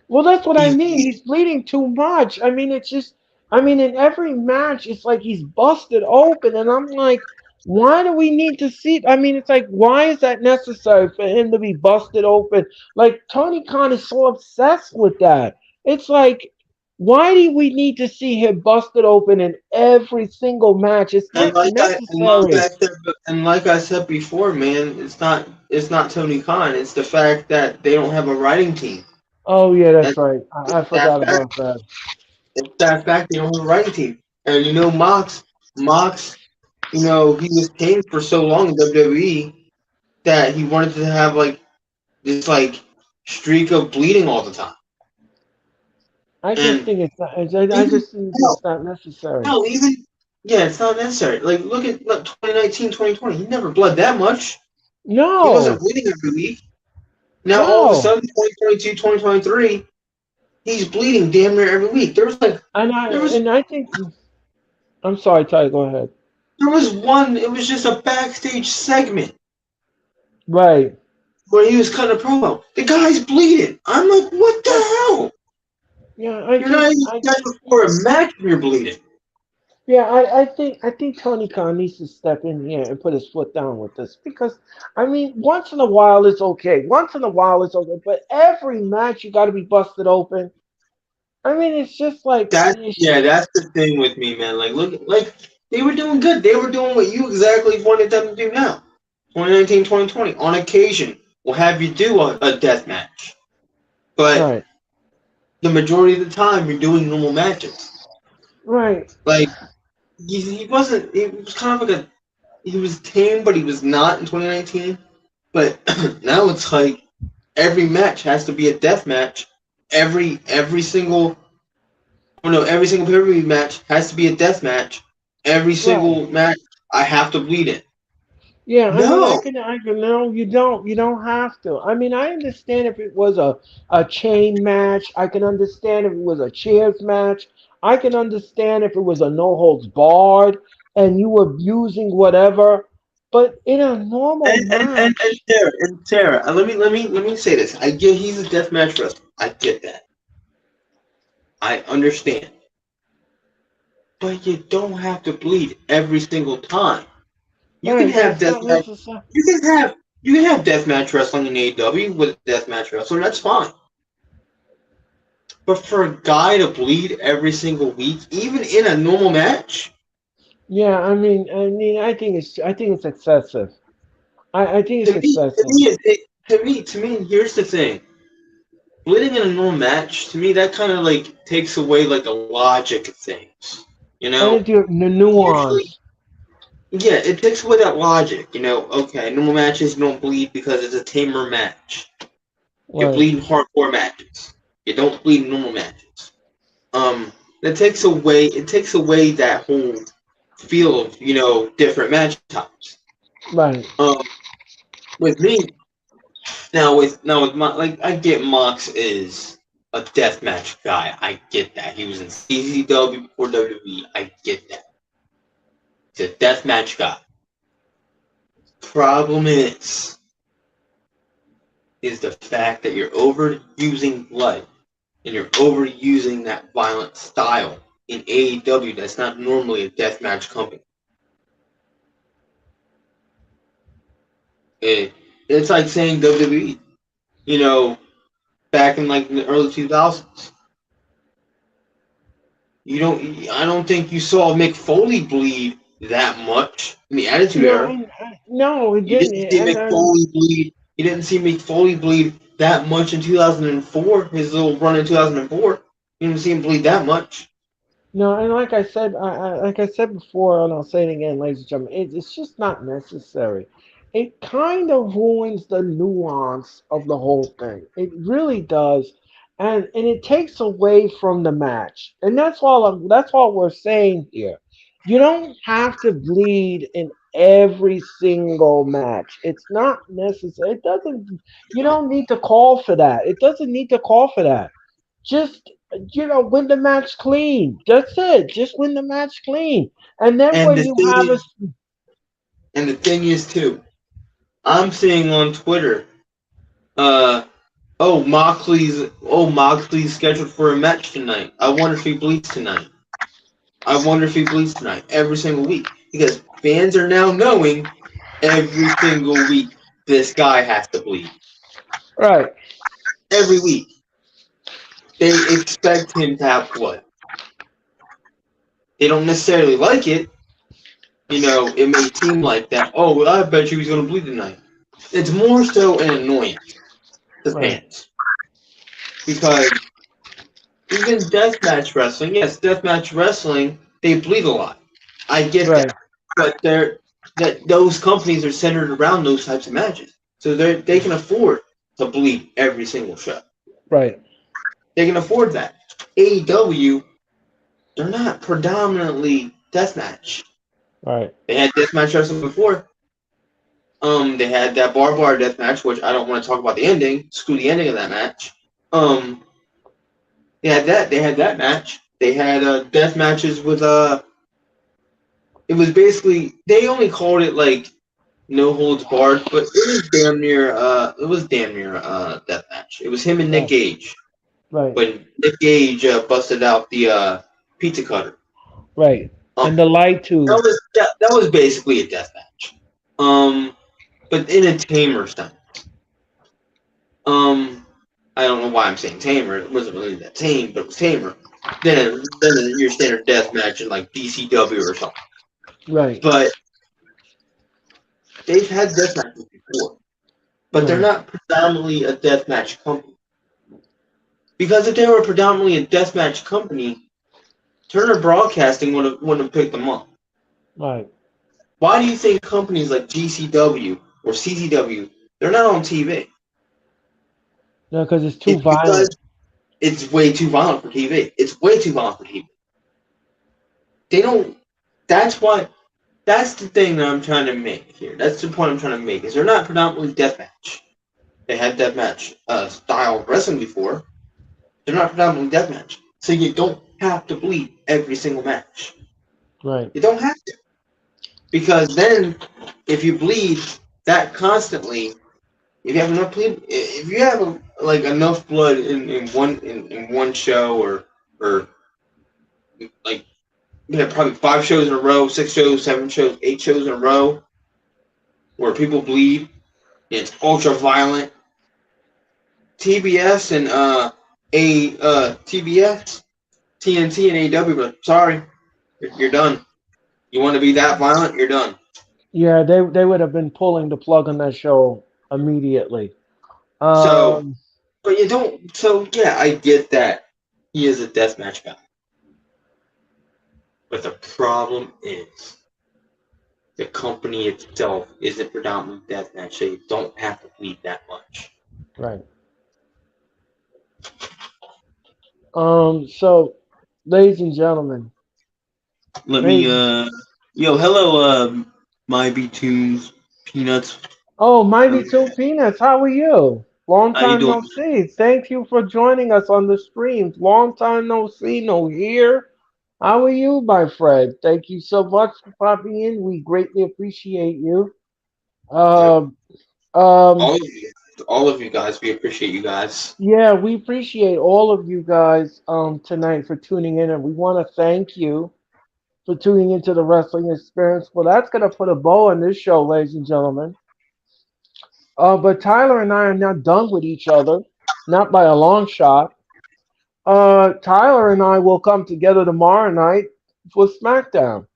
Well, that's what I He's mean. He's bleeding too much. I mean, it's just, I mean, in every match, it's like he's busted open, and I'm like, why do we need to see? I mean, it's like, why is that necessary for him to be busted open? Like Tony Khan is so obsessed with that. It's like, why do we need to see him busted open in every single match? It's and not like I and like necessary. I said and like I said before, man, it's not Tony Khan. It's the fact that they don't have a writing team. Oh yeah, that's That's right. I that forgot fact. about that. It's that fact they don't have a writing team. And Mox, he was tamed for so long in WWE that he wanted to have like this like streak of bleeding all the time. I just And think it's not. I even just think hell, it's not necessary. hell, even yeah, it's not necessary. Like look 2019, 2020. He never bled that much. He wasn't No, bleeding every week. Now all of a no. sudden, 2022, 2023, he's bleeding damn near every week. There was And I think I'm sorry, Ty, go ahead. there was one. It was just a backstage segment Right. where he was cutting a promo. The guy's bleeding. I'm like, what the Right. hell? Yeah, You're not even scheduled for a match and you're bleeding. I think Tony Khan needs to step in here and put his foot down with this because I mean once in a while it's okay. Once in a while it's okay, but every match you gotta be busted open. I mean it's just like That's the thing with me, man. Like like they were doing good. They were doing what you exactly wanted them to do now. 2019, 2020. On occasion, we'll have you do a death match. But right. the majority of the time you're doing normal matches. Right. Like he wasn't. He was kind of like a. He was tame, but he was not in 2019. But now it's like every match has to be a death match. Every single. Oh no, every single pay per view match has to be a death match. Every Right. single match I have to bleed it. Yeah, I mean, No, I can. No, you don't have to. I mean, I understand if it was a chain match. I can understand if it was a chairs match. I can understand if it was a no holds barred and you were using whatever. But in a normal and match, Sarah, let me say this. I get he's a death match wrestler. I get that. I understand. But you don't have to bleed every single time. You can right? have That's death not match. necessary. You can have deathmatch wrestling in AEW with a deathmatch wrestler. That's fine. But for a guy to bleed every single week, even in a normal match, Yeah, I think it's excessive. I think it's excessive. to me, here's the thing: bleeding in a normal match, to me, that kind of like takes away like the logic of things. You And know, it's the usually, nuance. yeah, it takes away that logic. Okay, normal matches you don't bleed because it's a tamer match. You Right, bleed in hardcore matches. You don't bleed in normal matches. It takes away that whole feel of different match types. right. Um, with me now with my like I get Mox is a deathmatch guy. I get that he was in CZW before WWE. I get that he's a deathmatch guy. Problem is the fact that you're overusing blood and you're overusing that violent style in AEW. That's not normally a deathmatch company. It's like saying WWE, you know, back in like the early 2000s. I don't think you saw Mick Foley bleed that much in the Attitude No, Era. no, it You didn't. didn't see Mick Foley bleed. You didn't see Mick Foley bleed that much in 2004. His little run in 2004. You didn't see him bleed that much. No, and like I said, like I said before, and I'll say it again, ladies and gentlemen, it's just not necessary. It kind of ruins the nuance of the whole thing. It really does, and it takes away from the match, and that's all. That's all we're saying here. You don't have to bleed in every single match. It's not necessary. It doesn't. You don't need to call for that. It doesn't need to call for that. Just win the match clean. That's it. Just win the match clean. And then And when the you thing have a is, and the thing is too, I'm seeing on Twitter, Moxley's scheduled for a match tonight. I wonder if he bleeds tonight. Every single week. Because fans are now knowing every single week this guy has to bleed. right, Every week. They expect him to have blood. They don't necessarily like it. It may seem like that. Oh, I bet you he's going to bleed tonight. It's more so an annoyance to right, fans. Because even deathmatch wrestling, yes, deathmatch wrestling, they bleed a lot. I get right, that. But those companies are centered around those types of matches. So they can afford to bleed every single show. right, They can afford that. AEW, they're not predominantly deathmatch. right. They had deathmatch wrestling before. They had that barbed wire deathmatch, which I don't want to talk about the ending. Screw the ending of that match. They had that. They had that match. They had death matches with It was basically they only called it like no holds barred, but it was damn near. Death match. It was him and Nick Right. Gage Right. when Nick Gage busted out the pizza cutter. Right. Um, And the light tube. that was basically a death match. But in a tamer sense. I don't know why I'm saying tamer. It wasn't really that tame, but it was tamer. Then your standard death match in like DCW or something. Right. But they've had death matches before, but they're Right. not predominantly a death match company. Because if they were predominantly a death match company, Turner Broadcasting would have picked them up. Right. Why do you think companies like GCW or CZW they're not on TV? No, because it's too It's because violent. it's way too violent for TV. It's way too violent for TV. They don't. That's why. That's the thing that I'm trying to make here. That's the point I'm trying to make. Is they're not predominantly deathmatch. They had deathmatch style of wrestling before. They're not predominantly deathmatch. So you don't have to bleed every single match. Right. You don't have to. Because then, if you bleed that constantly, if you have enough bleed, if you have enough blood in one show or like probably 5 shows in a row, 6 shows, 7 shows, 8 shows in a row, where people bleed, it's ultra violent. TBS and TBS, TNT and AEW, but sorry, you're done. You want to be that violent, you're done. Yeah, they would have been pulling the plug on that show immediately. So, Um. but you don't. So yeah, I get that he is a deathmatch guy, but the problem is the company itself isn't predominantly deathmatch, so you don't have to bleed that much. Right. So, ladies and gentlemen, Let me ladies. hello my B Tunes Peanuts. Oh, Mighty Two Peanuts, how are you? Long How you time doing? no see. Thank you for joining us on the streams. Long time no see, no hear. How are you, my friend? Thank you so much for popping in. We greatly appreciate you. Yep. Um, um, All of you guys, we appreciate you guys. yeah, we appreciate all of you guys tonight for tuning in, and we want to thank you for tuning into the wrestling experience. Well, that's gonna put a bow on this show, ladies and gentlemen. But Tyler and I are not done with each other, not by a long shot. Tyler and I will come together tomorrow night for SmackDown.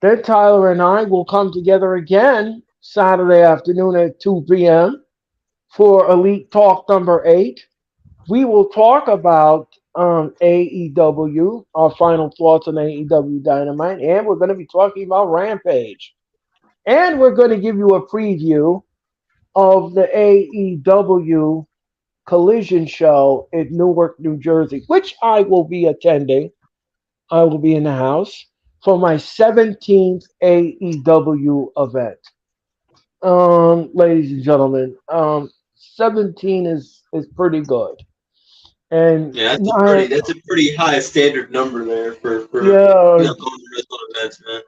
Then Tyler and I will come together again Saturday afternoon at 2 p.m. for Elite Talk number 8. We will talk about AEW, our final thoughts on AEW Dynamite, and we're going to be talking about Rampage. And we're going to give you a preview of the AEW Collision show in Newark, New Jersey, which I will be attending. I will be in the house for my 17th AEW event. Ladies and gentlemen, 17 is pretty good. And Yeah, I, that's a pretty high standard number there for yeah, going to wrestling events, man.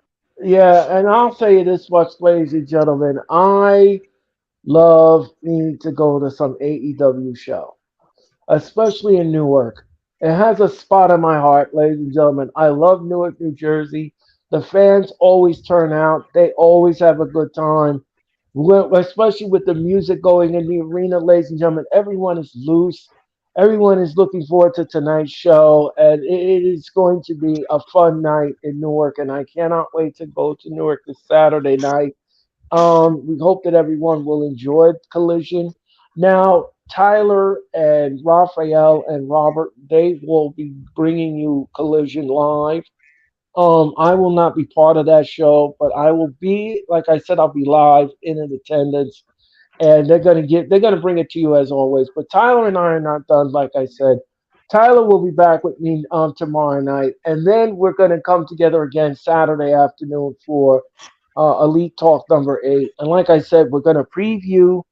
yeah, and I'll tell you this much, ladies and gentlemen, I love me to go to some AEW show, especially in Newark. It has a spot in my heart, ladies and gentlemen. I love Newark, New Jersey. The fans always turn out. They always have a good time. Especially with the music going in the arena, ladies and gentlemen. Everyone is loose. Everyone is looking forward to tonight's show, and it is going to be a fun night in Newark. And I cannot wait to go to Newark this Saturday night. We hope that everyone will enjoy Collision. Now, Tyler and Raphael and Robert, they will be bringing you Collision live. I will not be part of that show, but I will be, like I said, I'll be live in attendance, and they're gonna bring it to you as always. But Tyler and I are not done, like I said. Tyler will be back with me tomorrow night, and then we're gonna come together again Saturday afternoon for Elite Talk number 8. And like I said, we're gonna preview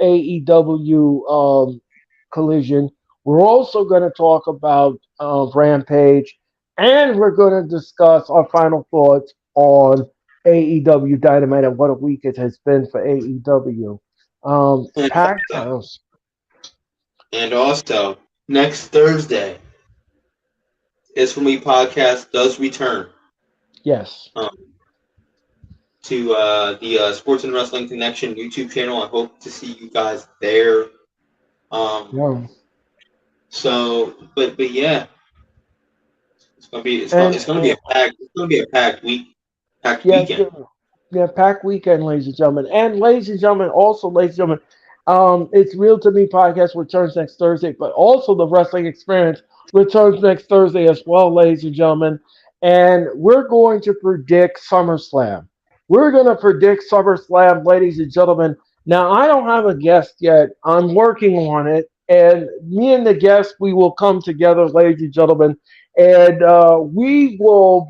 AEW Collision. We're also gonna talk about Rampage, and we're gonna discuss our final thoughts on AEW Dynamite and what a week it has been for AEW. And Packed also, house. and also, next Thursday is when we podcast does return Yes. um, to the Sports and Wrestling Connection YouTube channel. I hope to see you guys there. Um, Yeah. but yeah, And it's gonna be a packed week, packed yeah, it's weekend. good. Yeah, packed weekend, ladies and gentlemen. And ladies and gentlemen, also, ladies and gentlemen, it's Real to Me podcast returns next Thursday, but also the Wrestling Experience returns next Thursday as well, ladies and gentlemen. And we're going to predict SummerSlam. We're going to predict SummerSlam, ladies and gentlemen. Now, I don't have a guest yet. I'm working on it. And me and the guest, we will come together, ladies and gentlemen, and we will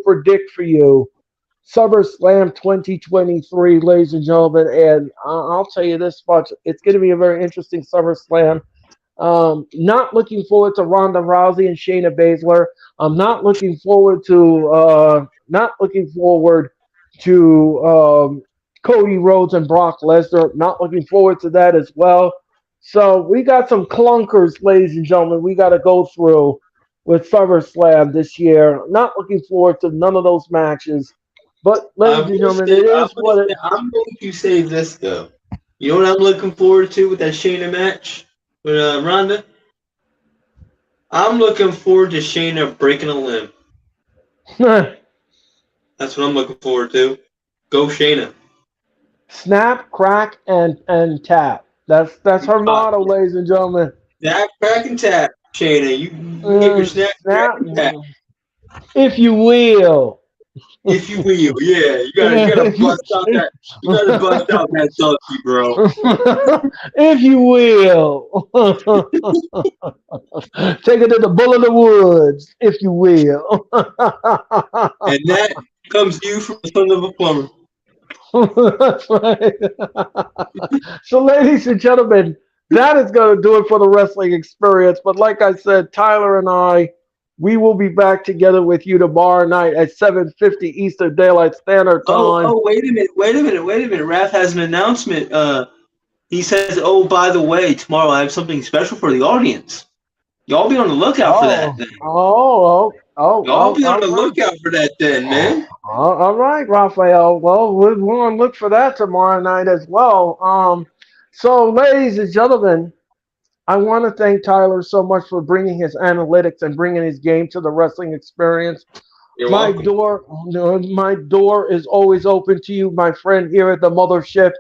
predict for you SummerSlam 2023, ladies and gentlemen. And I'll tell you this much: it's going to be a very interesting SummerSlam. Not looking forward to Ronda Rousey and Shayna Baszler. I'm not looking forward to Cody Rhodes and Brock Lesnar. Not looking forward to that as well. So we got some clunkers, ladies and gentlemen. We got to go through with SummerSlam this year. Not looking forward to none of those matches. But, ladies and gentlemen, it is what it. I'm going to say this though. You know what I'm looking forward to with that Shayna match with Ronda? I'm looking forward to Shayna breaking a limb. That's what I'm looking forward to. Go Shayna. Snap, crack, and tap. That's her motto, ladies and gentlemen. Snap, crack, and tap, Shayna. You get your snap, crack, and tap. If you will. If you will, yeah. You gotta bust out that. You gotta bust out that salty, bro. If you will. Take it to the bull of the woods, if you will. And that comes to you from the son of a plumber. That's right. So, ladies and gentlemen, that is going to do it for the Wrestling Experience. But like I said, Tyler and I, we will be back together with you tomorrow night at 7:50 Eastern Daylight Standard Time. Oh, wait a minute. Raph has an announcement. He says, "Oh, by the way, tomorrow I have something special for the audience. Y'all be on the lookout for that then. Y'all be on the lookout for that then, man." All right, Raphael. Well, we're going to look for that tomorrow night as well. So, ladies and gentlemen, I want to thank Tyler so much for bringing his analytics and bringing his game to the Wrestling Experience. You're welcome. My door is always open to you, my friend, here at the mothership,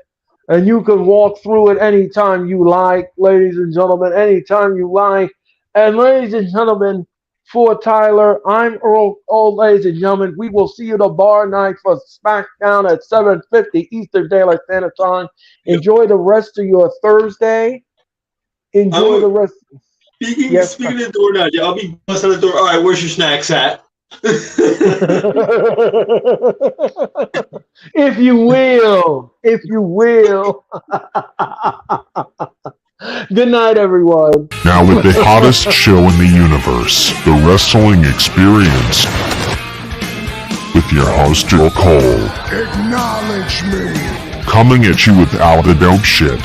and you can walk through it anytime you like, ladies and gentlemen, anytime you like. And ladies and gentlemen, for Tyler, I'm Earl Cole, ladies and gentlemen. We will see you tomorrow night for SmackDown at 7:50 Eastern Daylight Standard Time. Enjoy the rest of your Thursday. Enjoy the rest. Speaking of the door now, I'll be busting the door. All right, where's your snacks at? If you will. If you will. Good night, everyone. Now with the hottest show in the universe, the Wrestling Experience, with your host, Earl Cole. Acknowledge me. Coming at you with all the dope shit,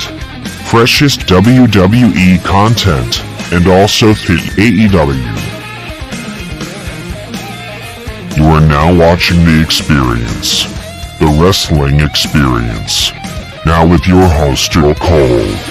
freshest WWE content, and also the AEW. You are now watching The Experience, the Wrestling Experience. Now with your host, Earl Cole.